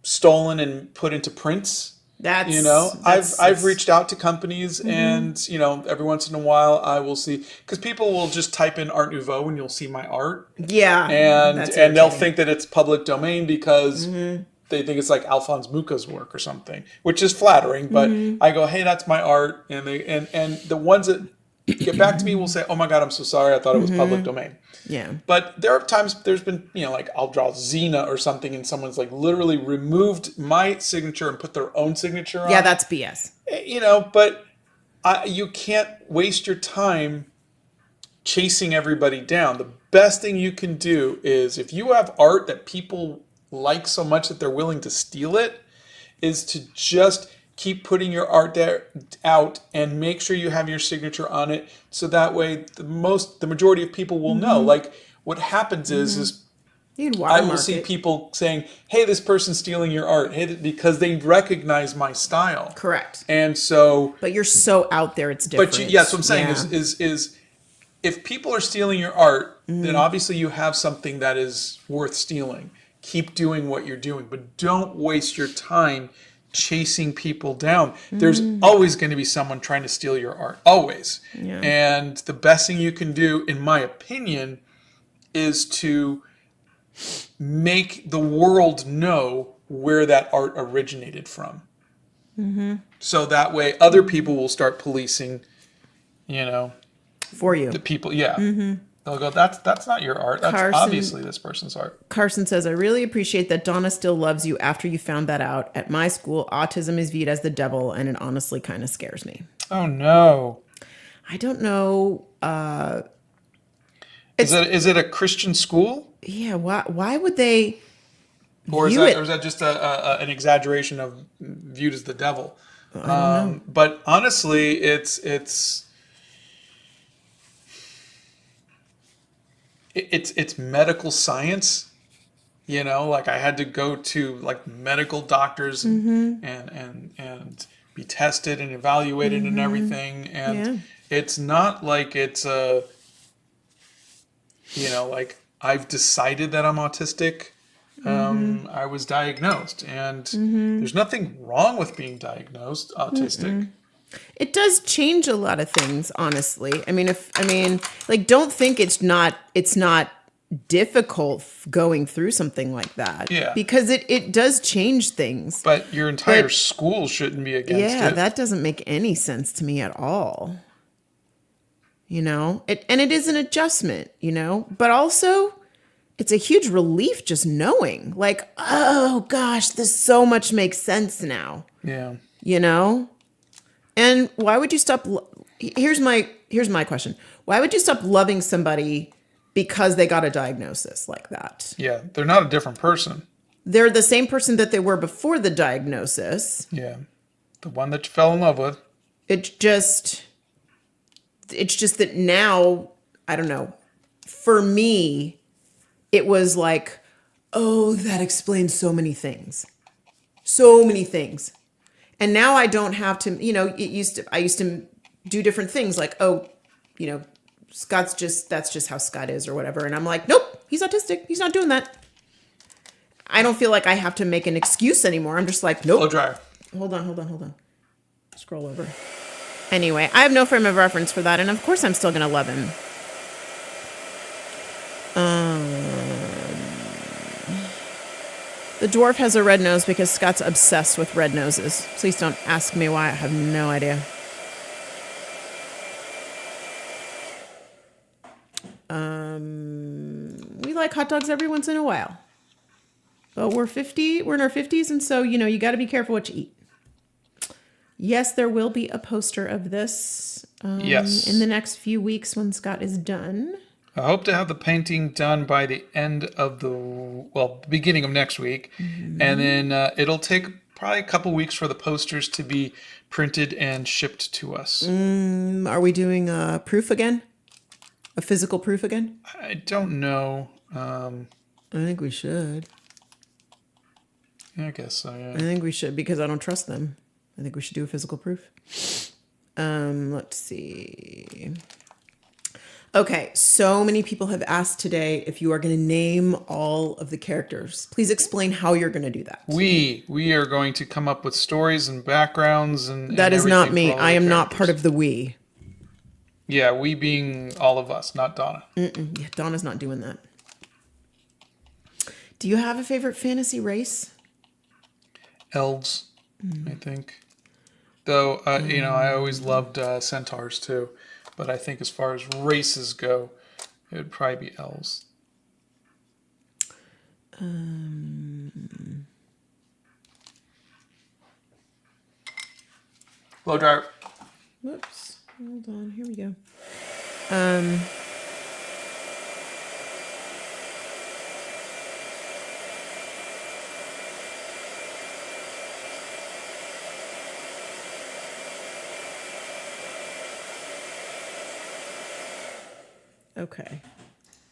stolen and put into prints, I've reached out to companies, mm-hmm. and every once in a while I will see, because people will just type in Art Nouveau and you'll see my art. Yeah, and they'll think that it's public domain because. Mm-hmm. They think it's like Alphonse Mucha's work or something, which is flattering. But mm-hmm. I go, hey, that's my art, and the ones that get back to me will say, oh my God, I'm so sorry, I thought it was mm-hmm. public domain. Yeah. But there are times there's been like I'll draw Xena or something, and someone's like literally removed my signature and put their own signature on. Yeah, that's BS. But you can't waste your time chasing everybody down. The best thing you can do is, if you have art that people like so much that they're willing to steal it, is to just keep putting your art there out and make sure you have your signature on it, so that way the majority of people will mm-hmm. know. Like, what happens mm-hmm. is I will see people saying, hey, this person's stealing your art, because they recognize my style. Correct. And so, but you're so out there, it's different. But what I'm saying is if people are stealing your art, mm-hmm. then obviously you have something that is worth stealing. Keep doing what you're doing, but don't waste your time chasing people down. Mm. There's always going to be someone trying to steal your art, always. Yeah. And the best thing you can do, in my opinion, is to make the world know where that art originated from. Mm-hmm. So that way other people will start policing, for you. The people, yeah. Mm-hmm. They'll go, that's not your art. That's obviously this person's art. Carson says, I really appreciate that Donna still loves you after you found that out. At my school, autism is viewed as the devil, and it honestly kind of scares me. Oh, no. I don't know. Is it a Christian school? Yeah, why would they Or is that just an exaggeration of viewed as the devil? I don't know. But honestly, it's medical science, like I had to go to like medical doctors and, mm-hmm. and be tested and evaluated mm-hmm. and everything. And it's not like it's like I've decided that I'm autistic. Mm-hmm. I was diagnosed, and mm-hmm. there's nothing wrong with being diagnosed autistic. Mm-mm. It does change a lot of things, honestly. Don't think it's not difficult going through something like that. Yeah. Because it does change things. But your entire school shouldn't be against it. Yeah, that doesn't make any sense to me at all. It is an adjustment, but also it's a huge relief just knowing, like, oh gosh, this so much makes sense now. Yeah. And why would you stop? Here's my question. Why would you stop loving somebody because they got a diagnosis like that? Yeah, they're not a different person. They're the same person that they were before the diagnosis. Yeah, the one that you fell in love with. It's just that now, I don't know. For me, it was like, oh, that explains so many things. So many things. And now I don't have to, I used to do different things like, that's just how Scott is or whatever. And I'm like, nope, he's autistic. He's not doing that. I don't feel like I have to make an excuse anymore. I'm just like, nope. Blow dryer. Hold on. Scroll over. Anyway, I have no frame of reference for that. And of course I'm still going to love him. The dwarf has a red nose because Scott's obsessed with red noses. Please don't ask me why. I have no idea. We like hot dogs every once in a while. But we're 50. We're in our 50s, and so you got to be careful what you eat. Yes, there will be a poster of this Yes. in the next few weeks when Scott is done. I hope to have the painting done by the end of beginning of next week. And then it'll take probably a couple weeks for the posters to be printed and shipped to us. Are we doing a proof again? A physical proof again? I don't know. I think we should. Yeah, I guess so, yeah. I think we should because I don't trust them. I think we should do a physical proof. Let's see. Okay, so many people have asked today if you are going to name all of the characters. Please explain how you're going to do that. We are going to come up with stories and backgrounds and That is not everything me. for all I the am not characters. part of the we. Yeah, we being all of us, not Donna. Yeah, Donna's not doing that. Do you have a favorite fantasy race? Elves, I think. Though, I always loved centaurs too. But I think as far as races go, it would probably be elves. Blow dryer. Whoops. Hold on. Here we go. Okay.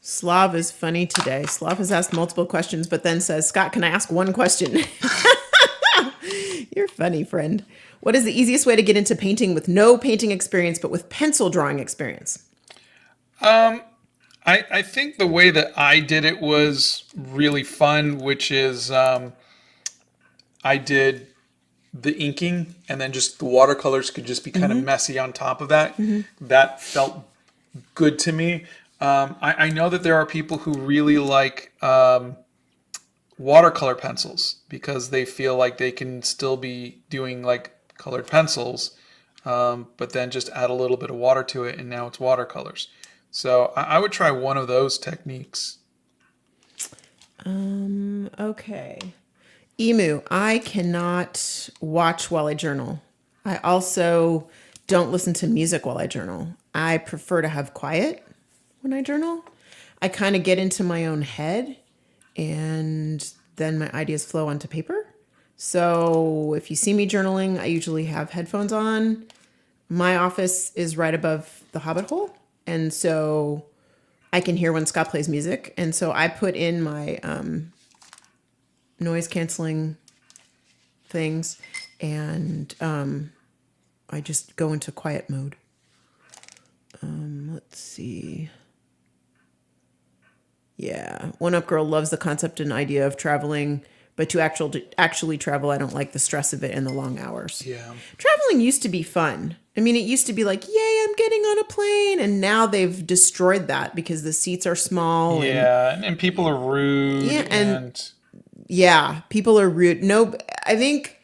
Slav is funny today. Slav has asked multiple questions, but then says, Scott, can I ask one question? You're funny, friend. What is the easiest way to get into painting with no painting experience, but with pencil drawing experience? I think the way that I did it was really fun, which is I did the inking and then just the watercolors could just be kind of messy on top of that. That felt good to me. I know that there are people who really like watercolor pencils because they feel like they can still be doing like colored pencils, but then just add a little bit of water to it and now it's watercolors. So I would try one of those techniques. Okay. Emu, I cannot watch while I journal. I also don't listen to music while I journal. I prefer to have quiet when I journal. I kind of get into my own head and then my ideas flow onto paper. So if you see me journaling, I usually have headphones on. My office is right above the Hobbit hole. And so I can hear when Scott plays music. And so I put in my noise canceling things and I just go into quiet mode. Let's see. Yeah. One Up Girl loves the concept and idea of traveling, but to actually travel, I don't like the stress of it and the long hours. Yeah. Traveling used to be fun. I mean, it used to be like, yay, I'm getting on a plane. And now they've destroyed that because the seats are small. Yeah, and people are rude. Yeah, and yeah, people are rude. No, I think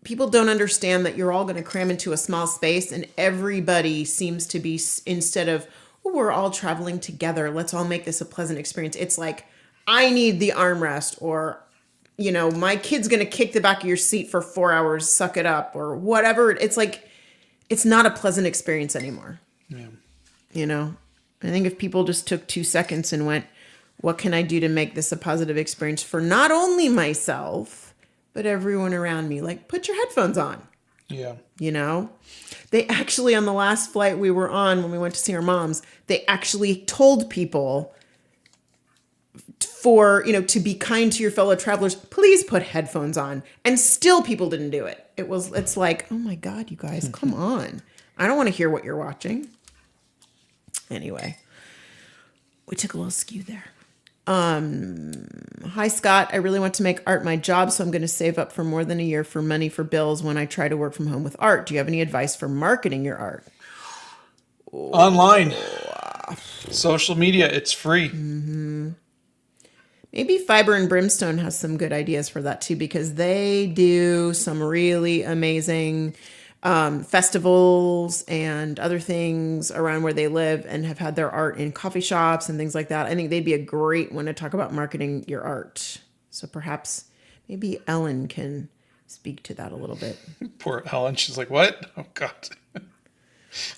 people don't understand that you're all going to cram into a small space and everybody seems to be, instead of, oh, we're all traveling together, let's all make this a pleasant experience. It's like, I need the armrest, or, my kid's going to kick the back of your seat for 4 hours, suck it up, or whatever. It's like, it's not a pleasant experience anymore. Yeah. I think if people just took 2 seconds and went, what can I do to make this a positive experience for not only myself, but everyone around me? Like, put your headphones on. Yeah. They actually, on the last flight we were on when we went to see our moms, they actually told people to be kind to your fellow travelers, please put headphones on. And still people didn't do it. It's like, oh my God, you guys, come on. I don't want to hear what you're watching. Anyway, we took a little skew there. Hi, Scott. I really want to make art my job, so I'm going to save up for more than a year for money for bills when I try to work from home with art. Do you have any advice for marketing your art? Online. Social media, it's free. Maybe Fiber and Brimstone has some good ideas for that too, because they do some really amazing festivals and other things around where they live and have had their art in coffee shops and things like that. I think they'd be a great one to talk about marketing your art. So perhaps maybe Ellen can speak to that a little bit. Poor Ellen. She's like, what? Oh, God.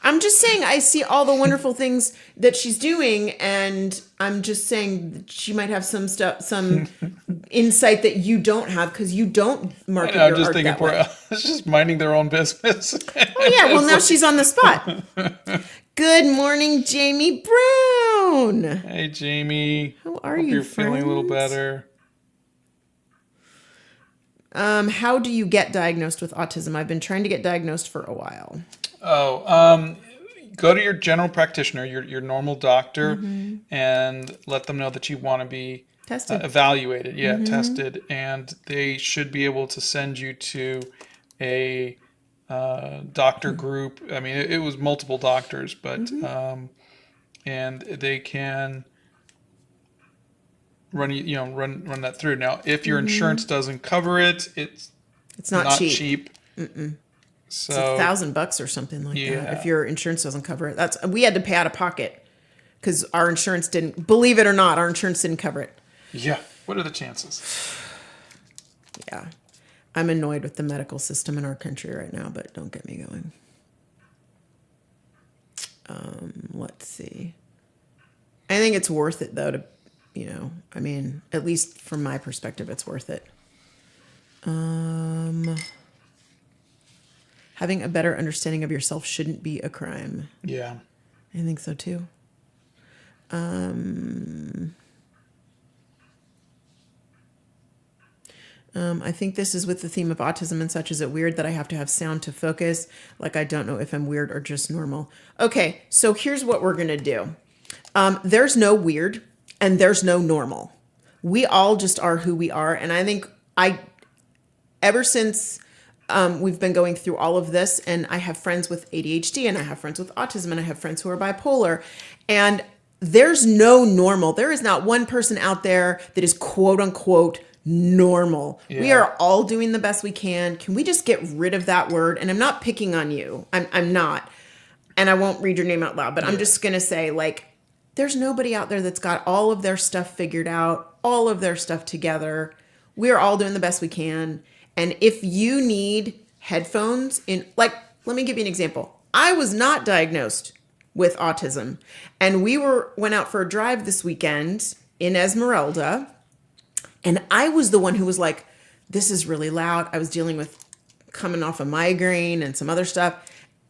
I'm just saying I see all the wonderful things that she's doing, and I'm just saying that she might have some stuff, some insight that you don't have because you don't market your I'm just art thinking, that poor way. Ellen's just minding their own business. Oh yeah, well now she's on the spot. Good morning, Jamie Brown. Hey, Jamie. How are Hope you, you're feeling a little friends? better. How do you get diagnosed with autism? I've been trying to get diagnosed for a while. Go to your general practitioner, your normal doctor, and let them know that you want to be Tested. evaluated. Yeah, tested, and they should be able to send you to a doctor group. I mean, it was multiple doctors, but and they can run run that through. Now, if your insurance doesn't cover it, it's not cheap. So It's $1,000 or something like that. Yeah. If your insurance doesn't cover it, we had to pay out of pocket because our insurance didn't. Believe it or not, our insurance didn't cover it. yeah, what are the chances? Yeah, I'm annoyed with the medical system in our country right now, but don't get me going. Let's see. I think it's worth it though I mean, at least from my perspective, it's worth it. Having a better understanding of yourself shouldn't be a crime. Yeah. I think so too. I think this is with the theme of autism and such. Is it weird that I have to have sound to focus? Like I don't know if I'm weird or just normal. Okay, so here's what we're going to do. There's no weird and there's no normal. We all just are who we are. And I think ever since we've been going through all of this, and I have friends with ADHD and I have friends with autism and I have friends who are bipolar, and there's no normal. There is not one person out there that is quote unquote normal. Yeah. We are all doing the best we can. Can we just get rid of that word? And I'm not picking on you. I'm not. And I won't read your name out loud, but I'm just going to say, like, there's nobody out there that's got all of their stuff figured out, all of their stuff together. We're all doing the best we can. And if you need headphones let me give you an example. I was not diagnosed with autism, and we went out for a drive this weekend in Esmeralda. And I was the one who was like, this is really loud. I was dealing with coming off a migraine and some other stuff.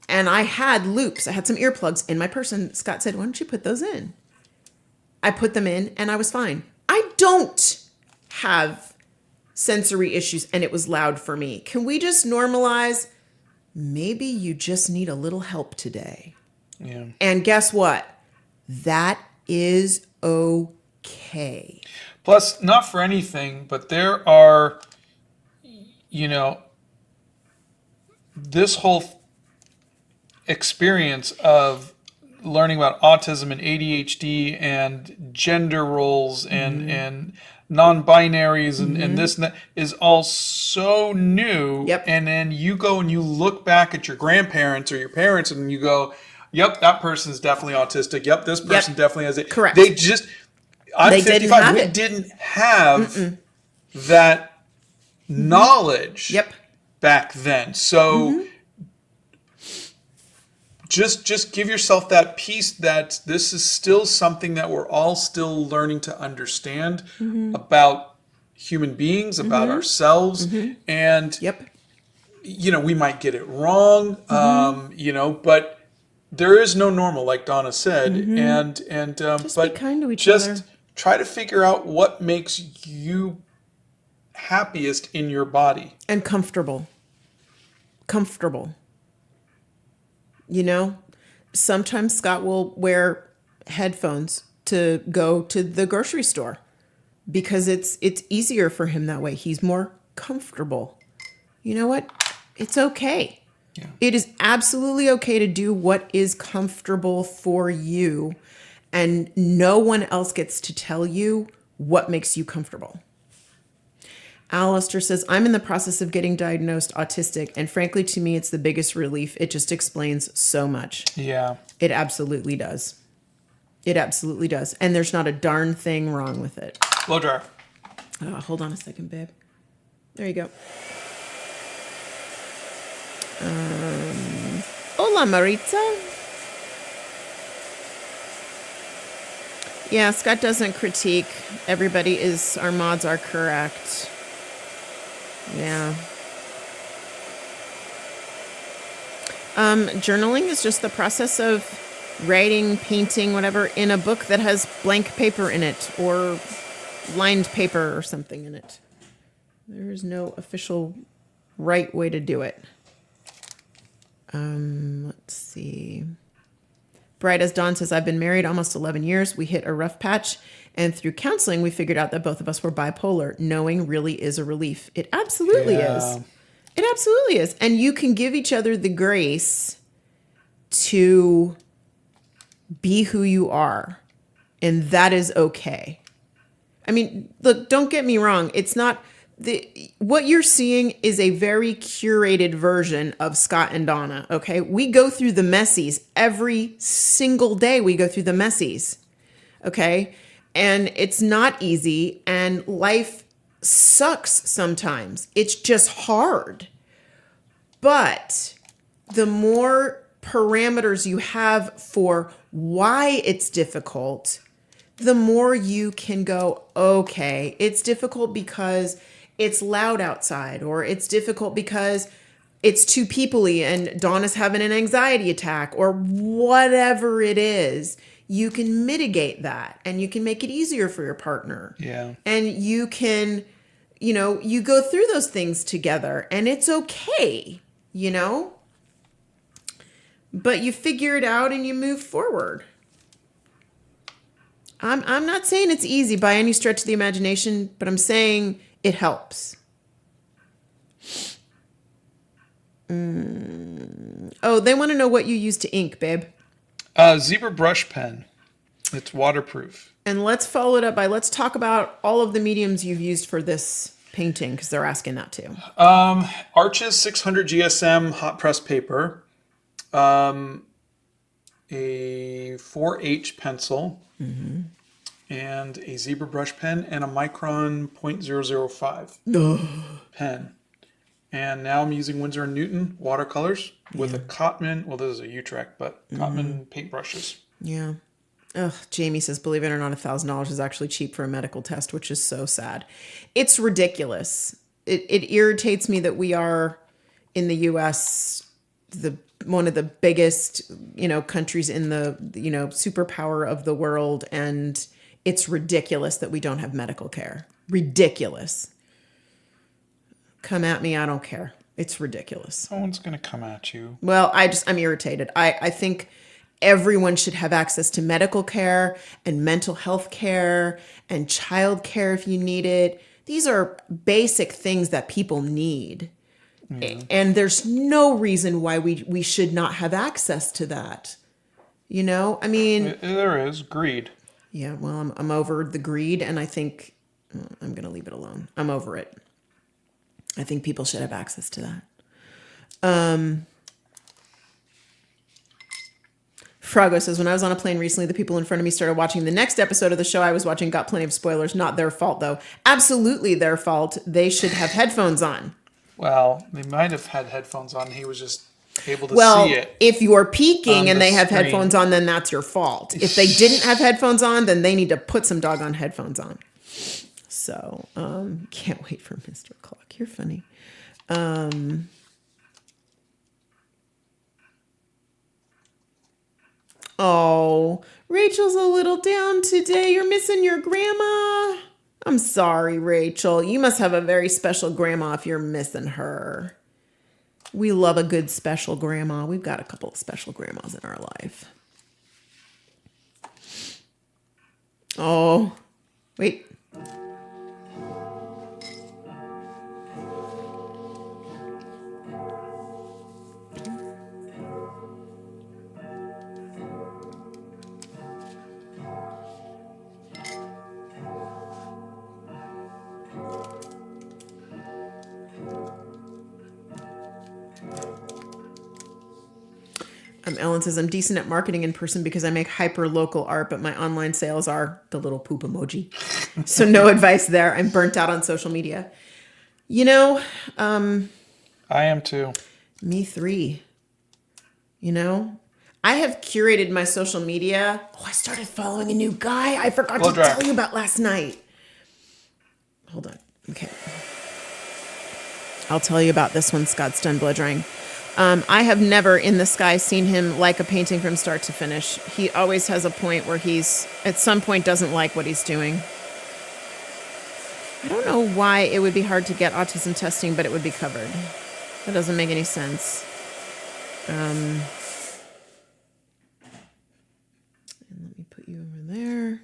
And I had loops. I had some earplugs in my purse. And Scott said, why don't you put those in? I put them in and I was fine. I don't have sensory issues and it was loud for me. Can we just normalize? Maybe you just need a little help today. Yeah. And guess what? That is okay. Plus, not for anything, but there are, this whole experience of learning about autism and ADHD and gender roles and non-binaries and this and that is all so new. Yep. And then you go and you look back at your grandparents or your parents and you go, yep, that person's definitely autistic. Yep, this person definitely has it. Correct. They just... I'm They 55. didn't have we it. didn't have that knowledge back then. So just give yourself that peace that this is still something that we're all still learning to understand about human beings, about ourselves. And, we might get it wrong, but there is no normal, like Donna said. And Just but be kind to each just other. try to figure out what makes you happiest in your body. And comfortable. Sometimes Scott will wear headphones to go to the grocery store because it's easier for him that way. He's more comfortable. You know what? It's okay. Yeah. It is absolutely okay to do what is comfortable for you, and no one else gets to tell you what makes you comfortable. Alistair says, I'm in the process of getting diagnosed autistic, and frankly, to me, it's the biggest relief. It just explains so much. Yeah. It absolutely does. It absolutely does. And there's not a darn thing wrong with it. Blow dryer. Hold on a second, babe. There you go. Hola, Maritza. Yeah, Scott doesn't critique. Our mods are correct. Yeah. Journaling is just the process of writing, painting, whatever, in a book that has blank paper in it or lined paper or something in it. There is no official right way to do it. Let's see. Bright as Dawn says, I've been married almost 11 years. We hit a rough patch, and through counseling, we figured out that both of us were bipolar. Knowing really is a relief. It absolutely is. It absolutely is. And you can give each other the grace to be who you are, and that is okay. I mean, look, don't get me wrong. It's not what you're seeing is a very curated version of Scott and Donna. Okay. We go through the messies every single day. We go through the messies. Okay. And it's not easy, and life sucks sometimes. It's just hard. But the more parameters you have for why it's difficult, the more you can go, okay, it's difficult because it's loud outside, or it's difficult because it's too peoply and Donna's having an anxiety attack, or whatever it is. You can mitigate that, and you can make it easier for your partner. Yeah. And you can, you go through those things together, and it's okay, but you figure it out and you move forward. I'm not saying it's easy by any stretch of the imagination, but I'm saying it helps. Oh, they want to know what you use to ink, babe. Zebra brush pen. It's waterproof. And let's follow it up by, let's talk about all of the mediums you've used for this painting, because they're asking that too. Arches 600 GSM hot press paper. A 4H pencil. Mm-hmm. And a zebra brush pen and a Micron .005 pen. And now I'm using Winsor & Newton watercolors with a Cotman, well, this is a Utrecht, but Cotman paintbrushes. Yeah. Ugh, Jamie says, believe it or not, $1,000 is actually cheap for a medical test, which is so sad. It's ridiculous. It irritates me that we are, in the U.S., one of the biggest, countries in the, superpower of the world, and it's ridiculous that we don't have medical care. Ridiculous. Come at me, I don't care. It's ridiculous. No one's going to come at you. Well, I'm irritated. I think everyone should have access to medical care and mental health care and child care if you need it. These are basic things that people need. Mm. And there's no reason why we should not have access to that. I mean... There is. Greed. Yeah, well, I'm over the greed, and I think I'm going to leave it alone. I'm over it. I think people should have access to that. Frago says, when I was on a plane recently, the people in front of me started watching the next episode of the show I was watching. Got plenty of spoilers. Not their fault, though. Absolutely their fault. They should have headphones on. Well, they might have had headphones on. He was just able to see it. If you're peeking and they have headphones on, then that's your fault. If they didn't have headphones on, then they need to put some doggone headphones on. So, can't wait for Mr. Clock. You're funny. Oh, Rachel's a little down today. You're missing your grandma. I'm sorry, Rachel. You must have a very special grandma if you're missing her. We love a good special grandma. We've got a couple of special grandmas in our life. Oh, wait. Ellen says, I'm decent at marketing in person because I make hyper-local art, but my online sales are the little poop emoji. So no advice there. I'm burnt out on social media. You know, I am too. me three. You know, I have curated my social media. Oh, I started following a new guy I forgot to tell you about last night. Hold on. Okay. I'll tell you about this when Scott's done blow drying. I have never in the sky seen him like a painting from start to finish. He always has a point where he's, at some point, doesn't like what he's doing. I don't know why it would be hard to get autism testing, but it would be covered. That doesn't make any sense. And let me put you over there.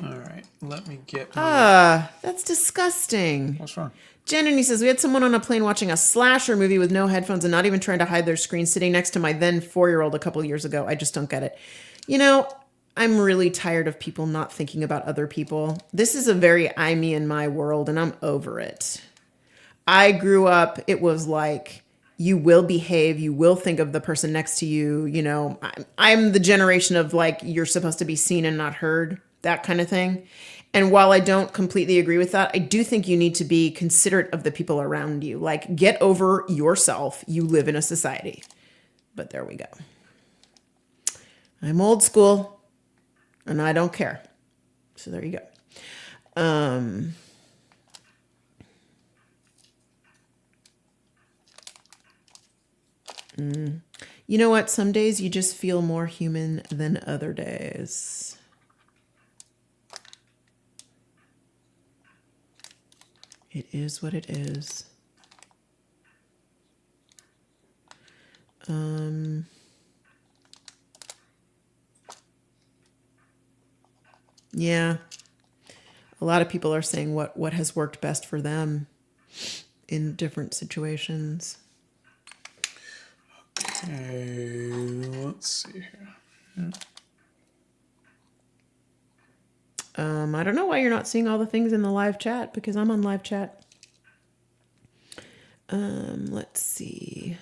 All right, let me get. That's disgusting. What's wrong? Jenny says, we had someone on a plane watching a slasher movie with no headphones and not even trying to hide their screen sitting next to my then 4-year-old a couple years ago. I just don't get it. You know, I'm really tired of people not thinking about other people. This is a very I, me, and my world, and I'm over it. I grew up, it was like, you will behave, you will think of the person next to you. You know, I'm the generation of like, you're supposed to be seen and not heard, that kind of thing. And while I don't completely agree with that, I do think you need to be considerate of the people around you. Like, get over yourself. You live in a society. But there we go. I'm old school, and I don't care. So there you go. You know what? Some days you just feel more human than other days. It is what it is. Yeah. A lot of people are saying what has worked best for them in different situations. Okay, let's see here. Yeah. I don't know why you're not seeing all the things in the live chat, because I'm on live chat. Let's see.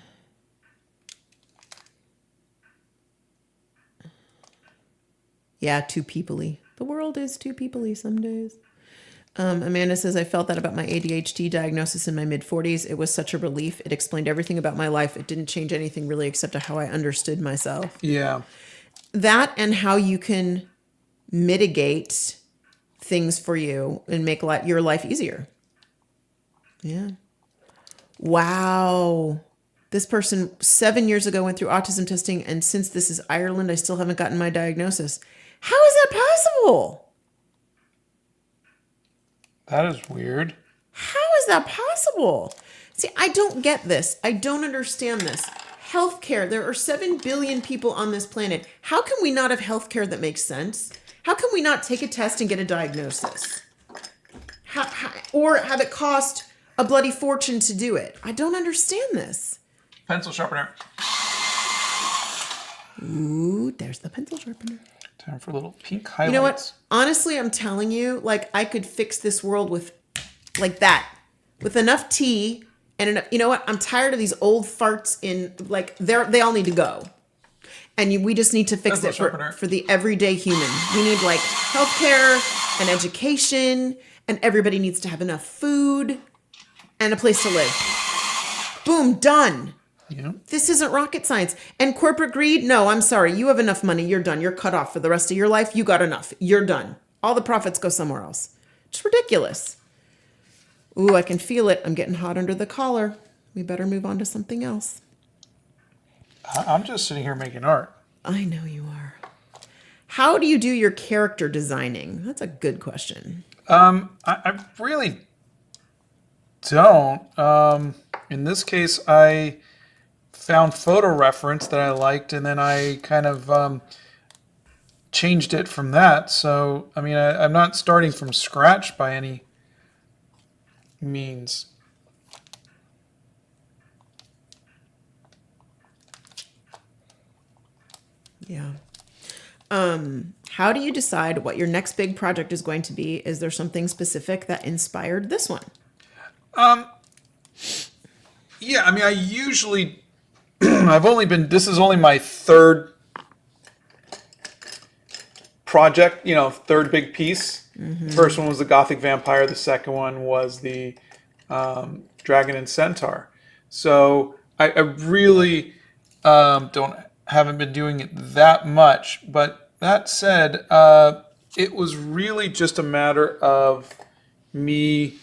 Yeah, too people-y. The world is too people-y some days. Amanda says, I felt that about my ADHD diagnosis in my mid-40s. It was such a relief. It explained everything about my life. It didn't change anything really except how I understood myself. Yeah. That and how you can mitigate things for you and make your life easier. Yeah. Wow. This person 7 years ago went through autism testing, and since this is Ireland, I still haven't gotten my diagnosis. How is that possible? That is weird. How is that possible? See, I don't get this. I don't understand this. Healthcare. There are 7 billion people on this planet. How can we not have healthcare that makes sense? How can we not take a test and get a diagnosis? Or have it cost a bloody fortune to do it? I don't understand this. Pencil sharpener. Ooh, there's the pencil sharpener. Time for a little pink highlights. You know what? Honestly, I'm telling you, like, I could fix this world with, like that. With enough tea and enough, you know what? I'm tired of these old farts in, like, they all need to go. And we just need to fix it for the everyday human. We need, like, healthcare and education, and everybody needs to have enough food and a place to live. Boom, done. Yeah. This isn't rocket science. And corporate greed? No, I'm sorry. You have enough money. You're done. You're cut off for the rest of your life. You got enough. You're done. All the profits go somewhere else. It's ridiculous. Ooh, I can feel it. I'm getting hot under the collar. We better move on to something else. I'm just sitting here making art. I know you are. How do you do your character designing? That's a good question. I really don't. In this case, I found photo reference that I liked, and then I kind of changed it from that. So, I mean, I'm not starting from scratch by any means. Yeah. How do you decide what your next big project is going to be? Is there something specific that inspired this one? Yeah, I mean, I usually this is only my third project, third big piece. The first one was the Gothic Vampire. The second one was the Dragon and Centaur. So I really haven't been doing it that much. But that said, it was really just a matter of me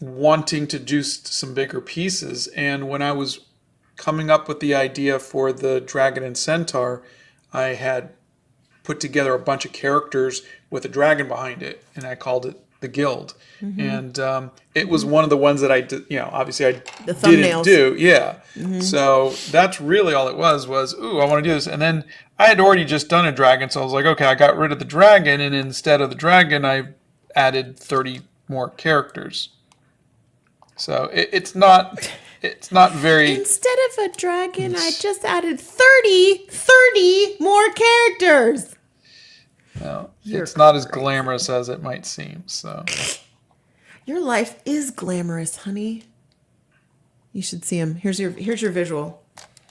wanting to do some bigger pieces. And when I was coming up with the idea for the Dragon and Centaur, I had put together a bunch of characters with a dragon behind it, and I called it the Guild. And it was one of the ones that I did, obviously I didn't do. Yeah. So that's really all it was, ooh, I want to do this. And then I had already just done a dragon, so I was like, okay, I got rid of the dragon, and instead of the dragon, I added 30 more characters. So it's not very... Instead of a dragon, I just added 30 more characters. No, it's not as glamorous as it might seem. So your life is glamorous, honey. You should see him. Here's your visual.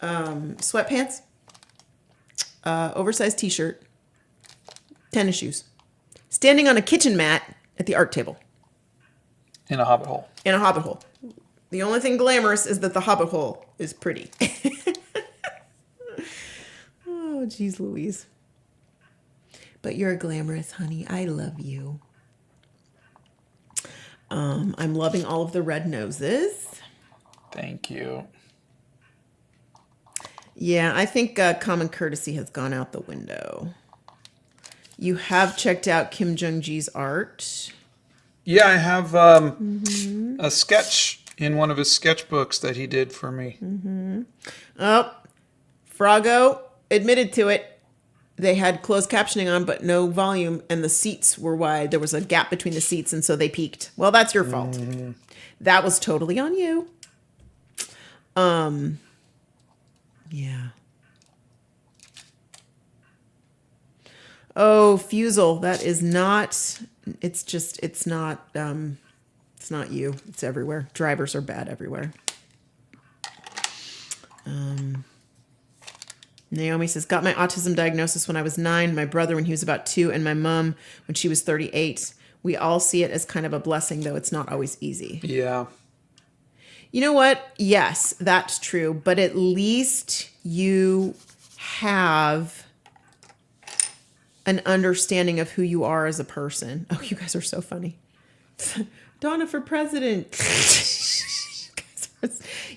Sweatpants, oversized t-shirt, tennis shoes, standing on a kitchen mat at the art table. In a hobbit hole. In a hobbit hole. The only thing glamorous is that the hobbit hole is pretty. Oh, geez Louise. But you're glamorous, honey. I love you. I'm loving all of the red noses. Thank you. Yeah, I think common courtesy has gone out the window. You have checked out Kim Jung-ji's art. Yeah, I have a sketch in one of his sketchbooks that he did for me. Oh, Froggo admitted to it. They had closed captioning on, but no volume, and the seats were wide. There was a gap between the seats, and so they peaked. Well, that's your fault. That was totally on you. Yeah. Oh, Fusel, that is not... It's not you. It's everywhere. Drivers are bad everywhere. Naomi says, got my autism diagnosis when I was 9, my brother when he was about 2, and my mom when she was 38. We all see it as kind of a blessing, though it's not always easy. Yeah. You know what? Yes, that's true. But at least you have an understanding of who you are as a person. Oh, you guys are so funny. Donna for president.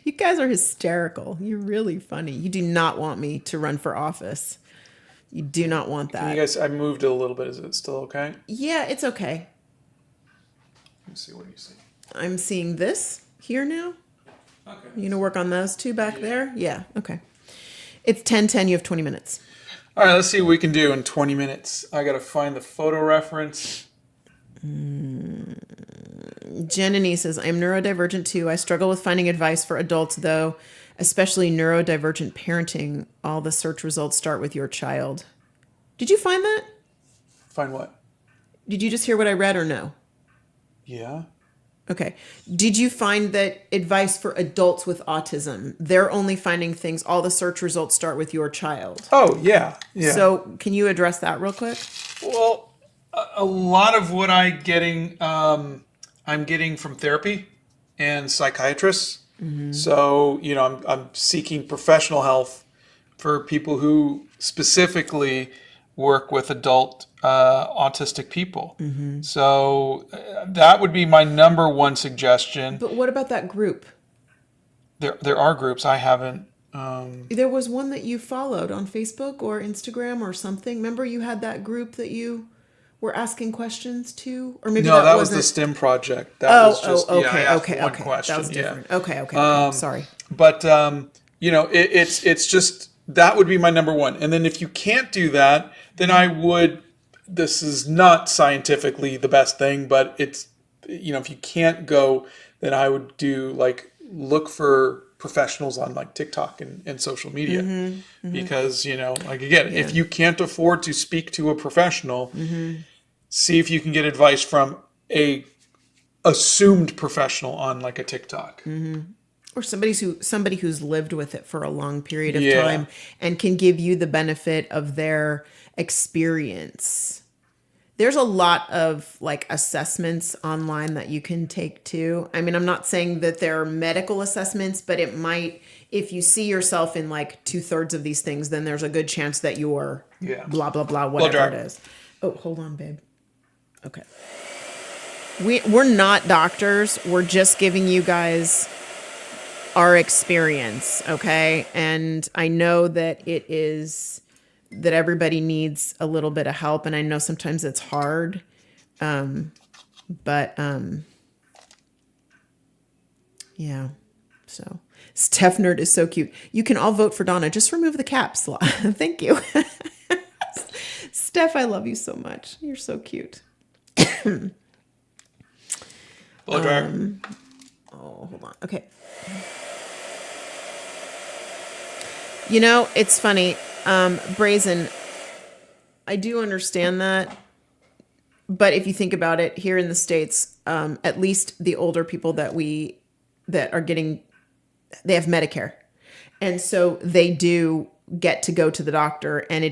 You guys are hysterical. You're really funny. You do not want me to run for office. You do not want that. Can you guys, I moved it a little bit. Is it still okay? Yeah, it's okay. Let me see. What do you see? I'm seeing this here now. Okay. You gonna work on those two back there? Yeah, okay. It's 10:10. You have 20 minutes. All right, let's see what we can do in 20 minutes. I got to find the photo reference. Jenny says, I'm neurodivergent too. I struggle with finding advice for adults, though, especially neurodivergent parenting. All the search results start with your child. Did you find that? Find what? Did you just hear what I read or no? Yeah. Okay. Did you find that advice for adults with autism, they're only finding things, all the search results start with your child? Oh, yeah. Yeah. So can you address that real quick? Well, a lot of what I'm getting from therapy and psychiatrists. So, I'm seeking professional help for people who specifically work with adult autistic people. So that would be my number one suggestion. But what about that group? There are groups I haven't. There was one that you followed on Facebook or Instagram or something. Remember you had that group that you were asking questions to? Or maybe that was the STEM project. That was just, okay. one question. That was different. Okay. Sorry. But it's just that would be my number one. And then if you can't do that, then I would. This is not scientifically the best thing, but it's if you can't go, then I would do look for professionals on TikTok and social media because if you can't afford to speak to a professional, see if you can get advice from a assumed professional on a TikTok. Or somebody who's lived with it for a long period of Yeah. time and can give you the benefit of their experience. There's a lot of like assessments online that you can take too. I mean, I'm not saying that they're medical assessments, but it might, if you see yourself in like 2/3 of these things, then there's a good chance that you're blah, blah, blah, whatever it is. Oh, hold on, babe. Okay. We're not doctors. We're just giving you guys our experience, okay? And I know that that everybody needs a little bit of help, and I know sometimes it's hard. But yeah. So Steph Nerd is so cute. You can all vote for Donna. Just remove the caps. Thank you. Steph, I love you so much. You're so cute. Blow dryer. Oh, hold on. Okay. You know, it's funny. Brazen, I do understand that. But if you think about it, here in the States, at least the older people that are getting, they have Medicare. And so they do get to go to the doctor, and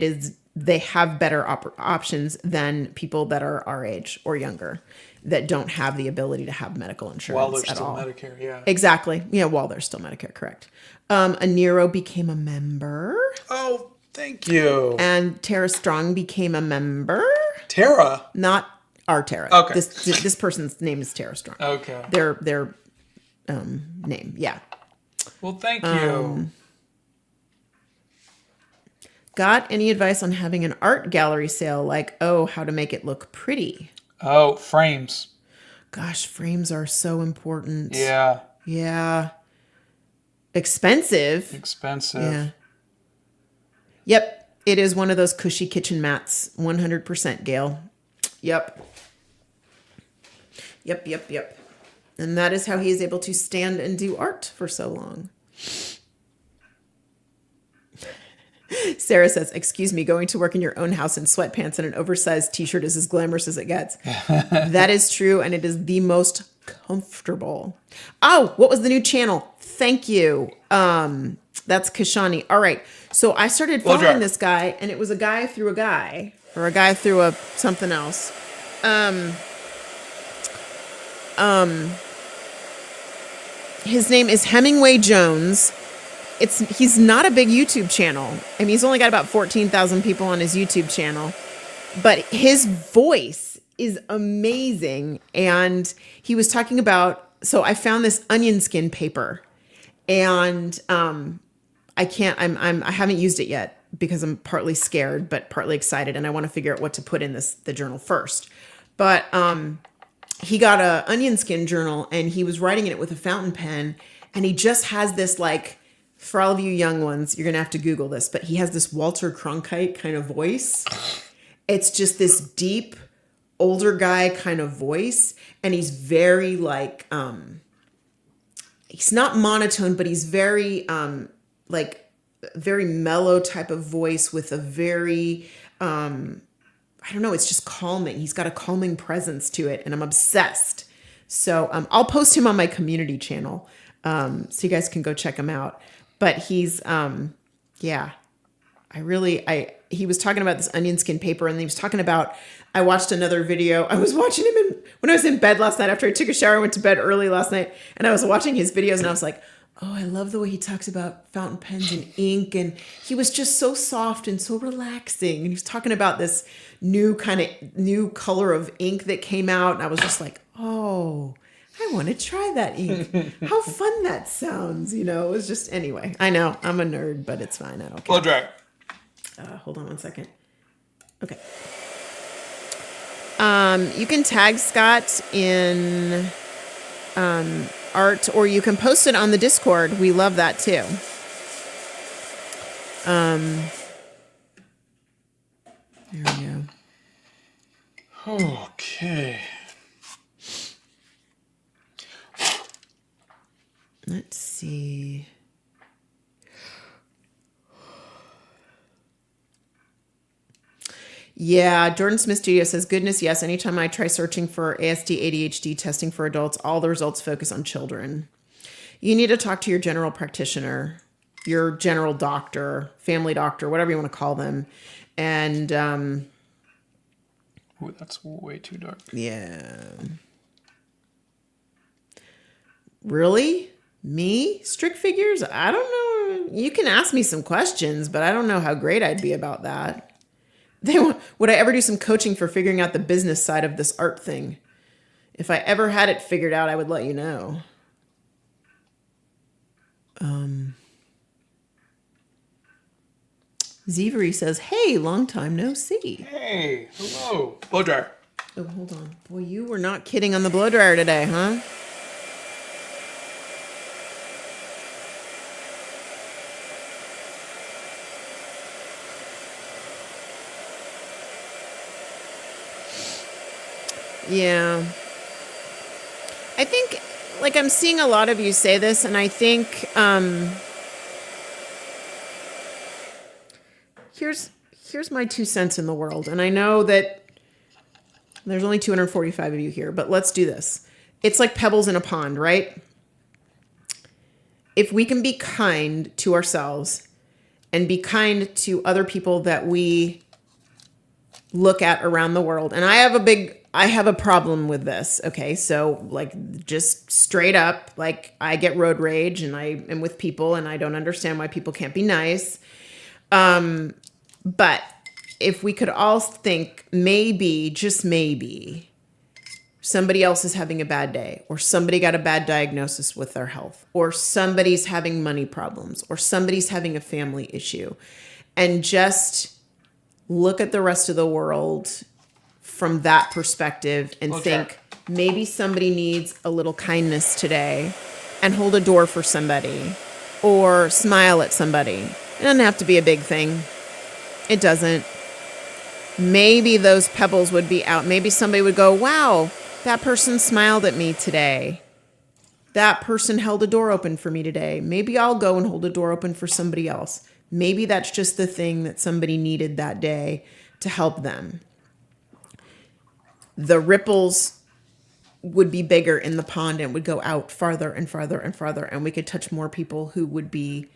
they have better options than people that are our age or younger that don't have the ability to have medical insurance While they're at still all. Medicare, yeah. Exactly. Yeah, while they're still Medicare, correct. A Nero became a member. Oh, thank you. And Tara Strong became a member. Tara? Not our Tara. Okay. This person's name is Tara Strong. Okay. Their name, yeah. Well, thank you. Got any advice on having an art gallery sale? Like, how to make it look pretty? Oh, frames. Gosh, frames are so important. Yeah. Yeah. Expensive. Yeah. Yep. It is one of those cushy kitchen mats. 100%, Gail. Yep. Yep. And that is how he is able to stand and do art for so long. Sarah says, excuse me, going to work in your own house in sweatpants and an oversized t-shirt is as glamorous as it gets. That is true, and it is the most comfortable. Oh, what was the new channel? Thank you. That's Kashani. All right. So I started following this guy, and it was a guy through a guy, or a guy through something else. His name is Hemingway Jones. He's not a big YouTube channel. I mean, he's only got about 14,000 people on his YouTube channel, but his voice is amazing. And he was talking about, so I found this onion skin paper, and I haven't used it yet because I'm partly scared, but partly excited. And I want to figure out what to put in the journal first. But he got a onion skin journal, and he was writing in it with a fountain pen, and he just has this, like, for all of you young ones, you're going to have to Google this, but he has this Walter Cronkite kind of voice. It's just this deep, older guy kind of voice. And he's very like, he's not monotone, but he's very, very mellow type of voice with a very, I don't know, it's just calming. He's got a calming presence to it, and I'm obsessed. So I'll post him on my community channel, so you guys can go check him out. But he's, he was talking about this onion skin paper, and he was talking about, I watched another video. I was watching him when I was in bed last night after I took a shower. I went to bed early last night, and I was watching his videos, and I was like, oh, I love the way he talks about fountain pens and ink. And he was just so soft and so relaxing. And he was talking about this new color of ink that came out. And I was just like, oh, I want to try that ink. How fun that sounds. You know, it was just, anyway, I know I'm a nerd, but it's fine. I don't care. Blow dry. Hold on one second. Okay. You can tag Scott in art, or you can post it on the Discord. We love that too. There we go. Okay. Let's see. Yeah, Jordan Smith Studio says, goodness, yes. Anytime I try searching for ASD, ADHD testing for adults, all the results focus on children. You need to talk to your general practitioner, your general doctor, family doctor, whatever you want to call them. And Ooh, that's way too dark. yeah. Really? Me? Strict figures? I don't know. You can ask me some questions, but I don't know how great I'd be about that. Would I ever do some coaching for figuring out the business side of this art thing? If I ever had it figured out, I would let you know. Zevery says, hey, long time no see. Hey, hello. Blow dryer. Oh, hold on. Boy, you were not kidding on the blow dryer today, huh? Yeah. I think, like, I'm seeing a lot of you say this, and I think here's my 2 cents in the world. And I know that there's only 245 of you here, but let's do this. It's like pebbles in a pond, right? If we can be kind to ourselves and be kind to other people that we look at around the world, and I have a problem with this. Okay. So like just straight up, like I get road rage and I am with people and I don't understand why people can't be nice. But if we could all think maybe, just maybe, somebody else is having a bad day, or somebody got a bad diagnosis with their health, or somebody's having money problems, or somebody's having a family issue, and just look at the rest of the world from that perspective and think maybe somebody needs a little kindness today, and hold a door for somebody or smile at somebody. It doesn't have to be a big thing. It doesn't. Maybe those pebbles would be out. Maybe somebody would go, wow, that person smiled at me today. That person held a door open for me today. Maybe I'll go and hold a door open for somebody else. Maybe that's just the thing that somebody needed that day to help them. The ripples would be bigger in the pond and would go out farther and farther and farther, and we could touch more people who would be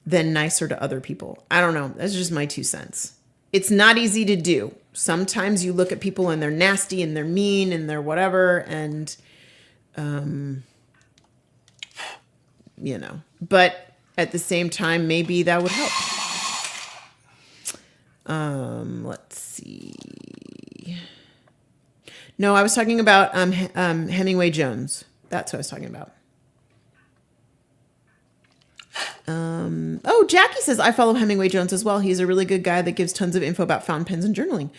then nicer to other people. I don't know. That's just my 2 cents. It's not easy to do. Sometimes you look at people and they're nasty and they're mean and they're whatever, and but at the same time, maybe that would help. Let's see. No, I was talking about Hemingway Jones. That's what I was talking about. Jackie says, I follow Hemingway Jones as well. He's a really good guy that gives tons of info about fountain pens and journaling.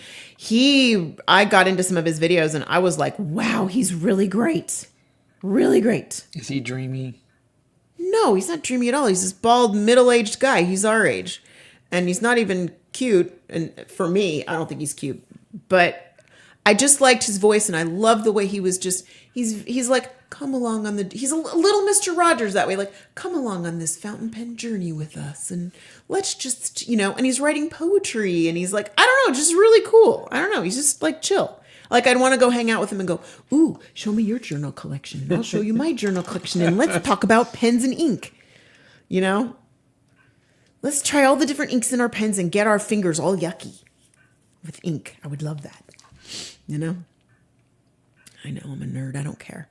I got into some of his videos and I was like, wow, he's really great. Really great. Is he dreamy? No, he's not dreamy at all. He's this bald, middle-aged guy. He's our age. And he's not even cute. And for me, I don't think he's cute. But I just liked his voice, and I love the way he was just, he's like, come along on he's a little Mr. Rogers that way, like, come along on this fountain pen journey with us, and let's just, and he's writing poetry, and he's like, I don't know, just really cool. I don't know, he's just like chill. Like, I'd want to go hang out with him and go, ooh, show me your journal collection, and I'll show you my journal collection, and let's talk about pens and ink, Let's try all the different inks in our pens and get our fingers all yucky with ink. I would love that. I know I'm a nerd. I don't care.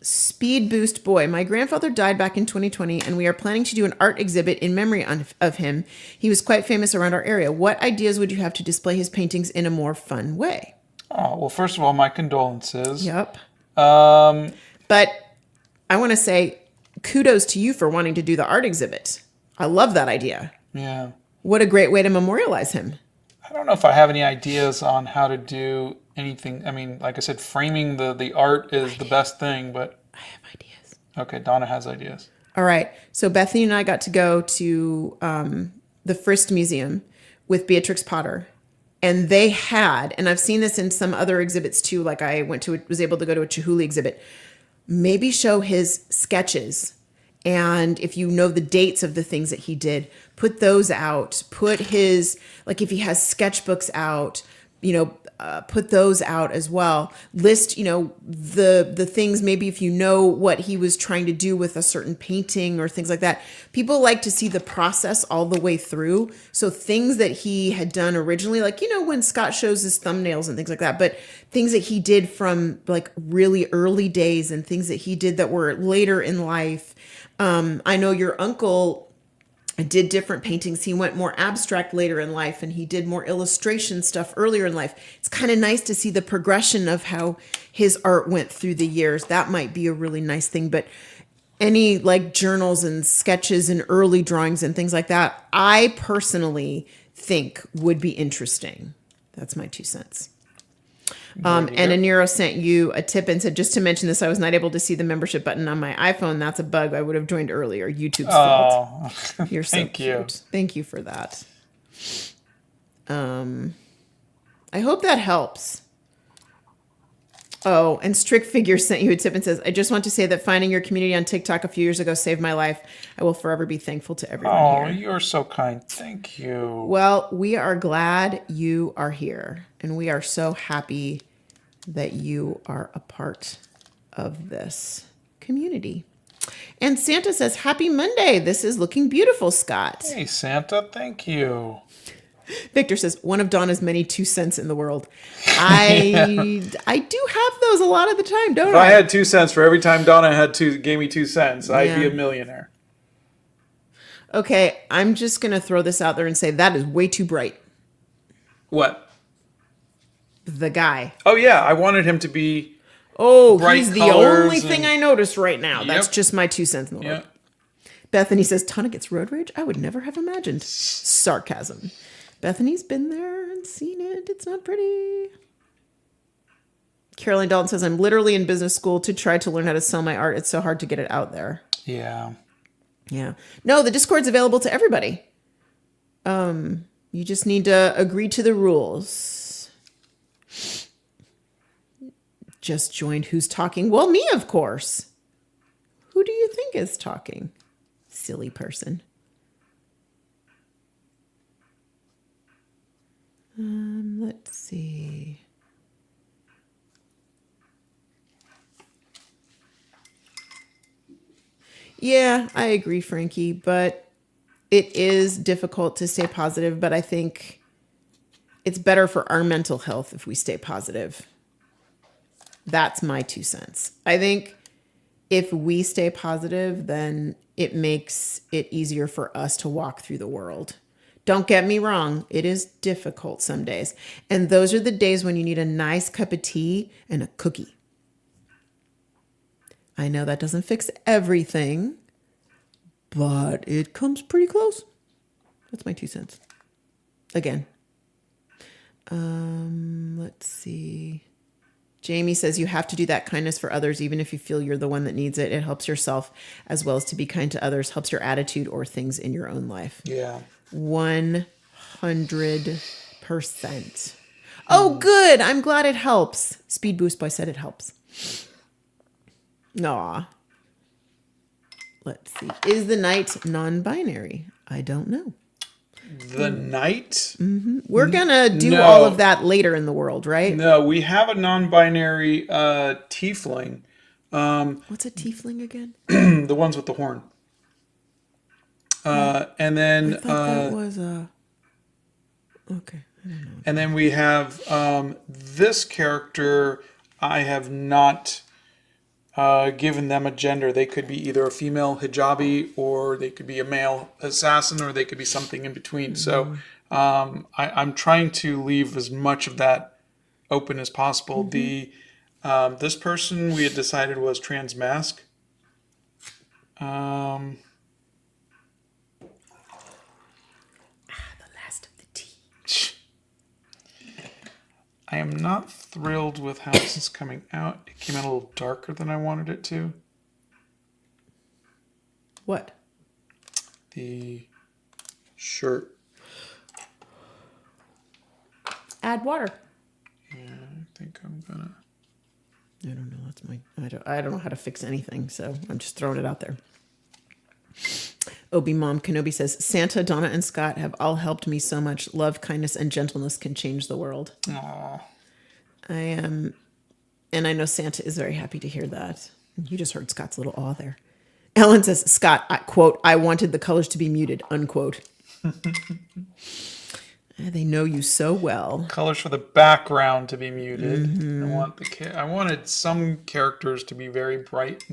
Speed Boost Boy. My grandfather died back in 2020, and we are planning to do an art exhibit in memory of him. He was quite famous around our area. What ideas would you have to display his paintings in a more fun way? Oh, well, first of all, my condolences. Yep. But I want to say kudos to you for wanting to do the art exhibit. I love that idea. Yeah. What a great way to memorialize him. I don't know if I have any ideas on how to do anything. I mean, like I said, framing the art is the best thing, but I have ideas. Okay, Donna has ideas. All right. So Bethany and I got to go to the Frist Museum with Beatrix Potter. And they had, and I've seen this in some other exhibits too, like I was able to go to a Chihuly exhibit, maybe show his sketches. And if you know the dates of the things that he did, put those out. Put his, like if he has sketchbooks out, put those out as well. List, the things, maybe if you know what he was trying to do with a certain painting or things like that. People like to see the process all the way through. So things that he had done originally, like, when Scott shows his thumbnails and things like that, but things that he did from like really early days and things that he did that were later in life. I know your uncle did different paintings. He went more abstract later in life, and he did more illustration stuff earlier in life. It's kind of nice to see the progression of how his art went through the years. That might be a really nice thing. But any like journals and sketches and early drawings and things like that, I personally think would be interesting. That's my 2 cents. And Aniro sent you a tip and said, just to mention this, I was not able to see the membership button on my iPhone. That's a bug. I would have joined earlier. YouTube's fault. You're so thank you. cute. Thank you for that. I hope that helps. Oh, and Strict Figure sent you a tip and says, I just want to say that finding your community on TikTok a few years ago saved my life. I will forever be thankful to everyone here. You're so kind. Thank you. Well, we are glad you are here, and we are so happy that you are a part of this community. And Santa says, Happy Monday. This is looking beautiful, Scott. Hey, Santa. Thank you. Victor says, one of Donna's many 2 cents in the world. I do have those a lot of the time, don't If I had 2 cents for every time Donna gave me 2 cents, I'd be a millionaire. Okay, I'm just going to throw this out there and say that is way too bright. What? The guy. Oh, yeah. I wanted him to be he's the only thing I noticed right now. Yep. That's just my 2 cents in the world. Yep. Bethany says, Tana gets road rage? I would never have imagined. Sarcasm. Bethany's been there and seen it. It's not pretty. Caroline Dalton says, I'm literally in business school to try to learn how to sell my art. It's so hard to get it out there. Yeah. Yeah. No, the Discord's available to everybody. You just need to agree to the rules. Just joined. Who's talking? Well, me, of course. Who do you think is talking? Silly person. Let's see. Yeah, I agree, Frankie, but it is difficult to stay positive, but I think it's better for our mental health if we stay positive. That's my 2 cents. I think if we stay positive, then it makes it easier for us to walk through the world. Don't get me wrong. It is difficult some days. And those are the days when you need a nice cup of tea and a cookie. I know that doesn't fix everything, but it comes pretty close. That's my 2 cents. Again. Let's see. Jamie says you have to do that kindness for others, even if you feel you're the one that needs it. It helps yourself as well as to be kind to others, helps your attitude or things in your own life. Yeah. 100%. Oh, good. I'm glad it helps. Speed Boost Boy said it helps. Aw. Let's see. Is the night non-binary? I don't know. The night? Mm-hmm. We're going to do all of that later in the world, right? No, we have a non-binary tiefling. What's a tiefling again? The ones with the horn. And then... I thought that was a... Okay. I don't know. And then we have this character. I have not given them a gender. They could be either a female hijabi, or they could be a male assassin, or they could be something in between. Mm-hmm. So I'm trying to leave as much of that open as possible. Mm-hmm. This person we had decided was transmask. I am not thrilled with how this is coming out. It came out a little darker than I wanted it to. What? The shirt. Add water. Yeah, I think I'm gonna. I don't know. That's my. I don't know how to fix anything, so I'm just throwing it out there. Obi Mom Kenobi says, Santa, Donna, and Scott have all helped me so much. Love, kindness, and gentleness can change the world. Aw. I am, and I know Santa is very happy to hear that. You just heard Scott's little awe there. Ellen says, Scott, quote, I wanted the colors to be muted, unquote. They know you so well. Colors for the background to be muted. I wanted some characters to be very bright.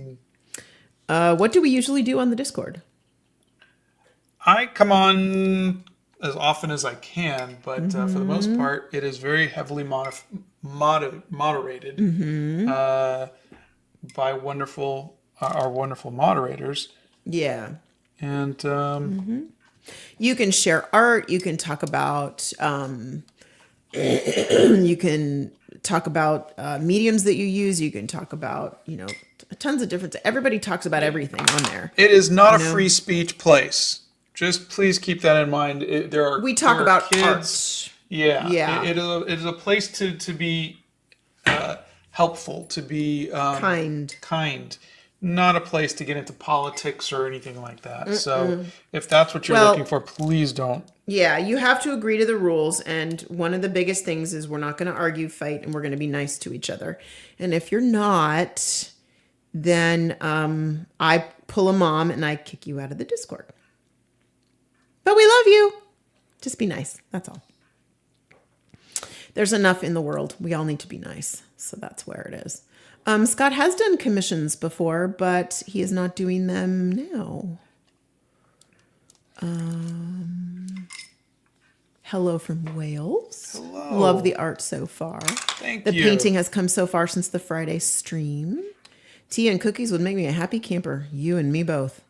What do we usually do on the Discord? I come on as often as I can, but for the most part, it is very heavily moderated by our wonderful moderators. Yeah. And you can share art. You can talk about mediums that you use. You can talk about, tons of different. Everybody talks about everything on there. it is not a free speech place. Just please keep that in mind. We talk about kids. art. Yeah. It is a place to be helpful, to be kind. Not a place to get into politics or anything like that. So if that's what you're looking for, please don't. Yeah, you have to agree to the rules. And one of the biggest things is we're not going to argue, fight, and we're going to be nice to each other. And if you're not, then I pull a mom and I kick you out of the Discord. But we love you. Just be nice. That's all. There's enough in the world. We all need to be nice. So that's where it is. Scott has done commissions before, but he is not doing them now. Hello from Wales. Hello. Love the art so far. Thank you. you. The painting has come so far since the Friday stream. Tea and cookies would make me a happy camper. You and me both.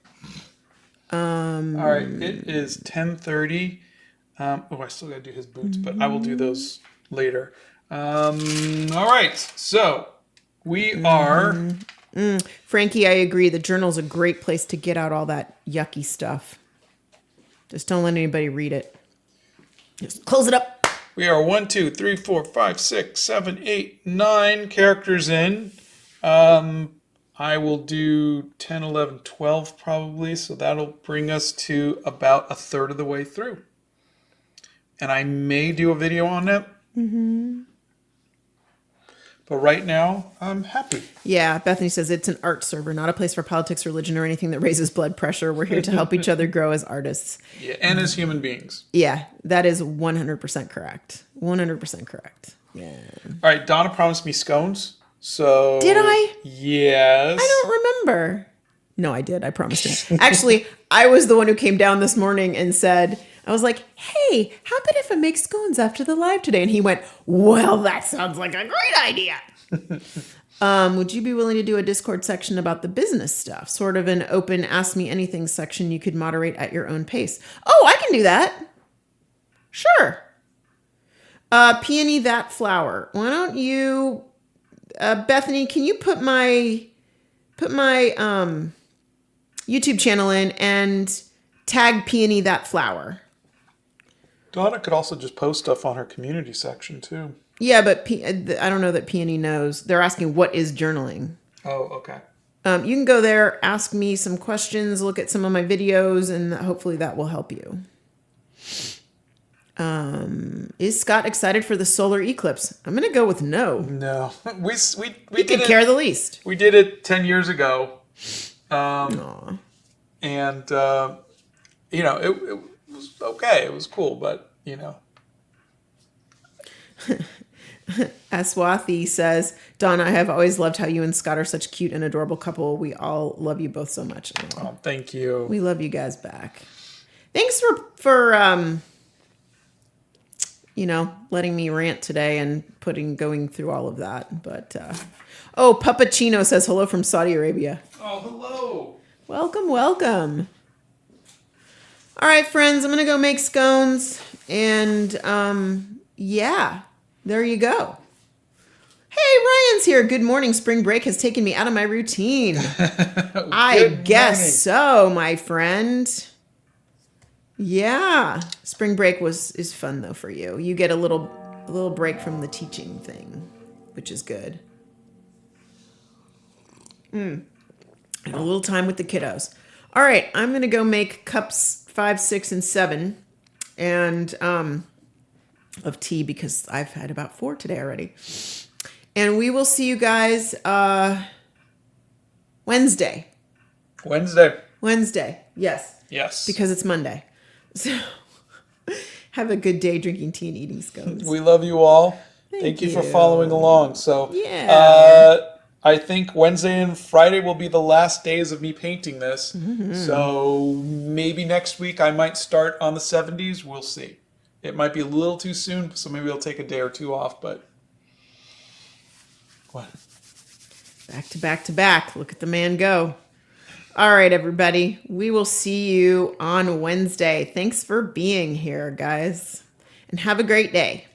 All right, it is 10:30. I still got to do his boots, but I will do those later. All right, so we are... Frankie, I agree. The journal's a great place to get out all that yucky stuff. Just don't let anybody read it. Just close it up. We are 1, 2, 3, 4, 5, 6, 7, 8, 9 characters in. I will do 10, 11, 12 probably, so that'll bring us to about a third of the way through. And I may do a video on it. But right now, I'm happy. Yeah, Bethany says it's an art server, not a place for politics, religion, or anything that raises blood pressure. We're here to help each other grow as artists. Yeah, and as human beings. Yeah, that is 100% correct. 100% correct. Yeah. All right, Donna promised me scones. So did I? Yes. I don't remember. No, I did. I promised him. Actually, I was the one who came down this morning and said, I was like, hey, how about if I make scones after the live today? And he went, well, that sounds like a great idea. Would you be willing to do a Discord section about the business stuff? Sort of an open ask me anything section you could moderate at your own pace. Oh, I can do that. Sure. Peony That Flower. Why don't you... Bethany, can you put my YouTube channel in and tag Peony That Flower? Donna could also just post stuff on her community section too. Yeah, but I don't know that Peony knows. They're asking what is journaling. Oh, okay. You can go there, ask me some questions, look at some of my videos, and hopefully that will help you. Is Scott excited for the solar eclipse? I'm going to go with no. No. We he could care the least. We did it 10 years ago. Aww. And, it was okay. It was cool, but, Aswathi says, Donna, I have always loved how you and Scott are such cute and adorable couple. We all love you both so much. Oh, thank you. We love you guys back. Thanks for letting me rant today and going through all of that. But, Papachino says hello from Saudi Arabia. Oh, hello. Welcome. All right, friends, I'm going to go make scones. And, there you go. Hey, Ryan's here. Good morning. Spring break has taken me out of my routine. I guess so, my friend. Yeah. Spring break is fun though for you. You get a little break from the teaching thing, which is good. And a little time with the kiddos. All right, I'm gonna go make cups 5, 6, and 7, and of tea because I've had about 4 today already. And we will see you guys Wednesday. Wednesday, yes. Yes. Because it's Monday. So have a good day drinking tea and eating scones. We love you all. Thank you for following along. So, I think Wednesday and Friday will be the last days of me painting this. So maybe next week I might start on the 70s. We'll see. It might be a little too soon, so maybe I'll take a day or 2 off, but what? Back to back to back. Look at the man go. All right, everybody. We will see you on Wednesday. Thanks for being here, guys. And have a great day.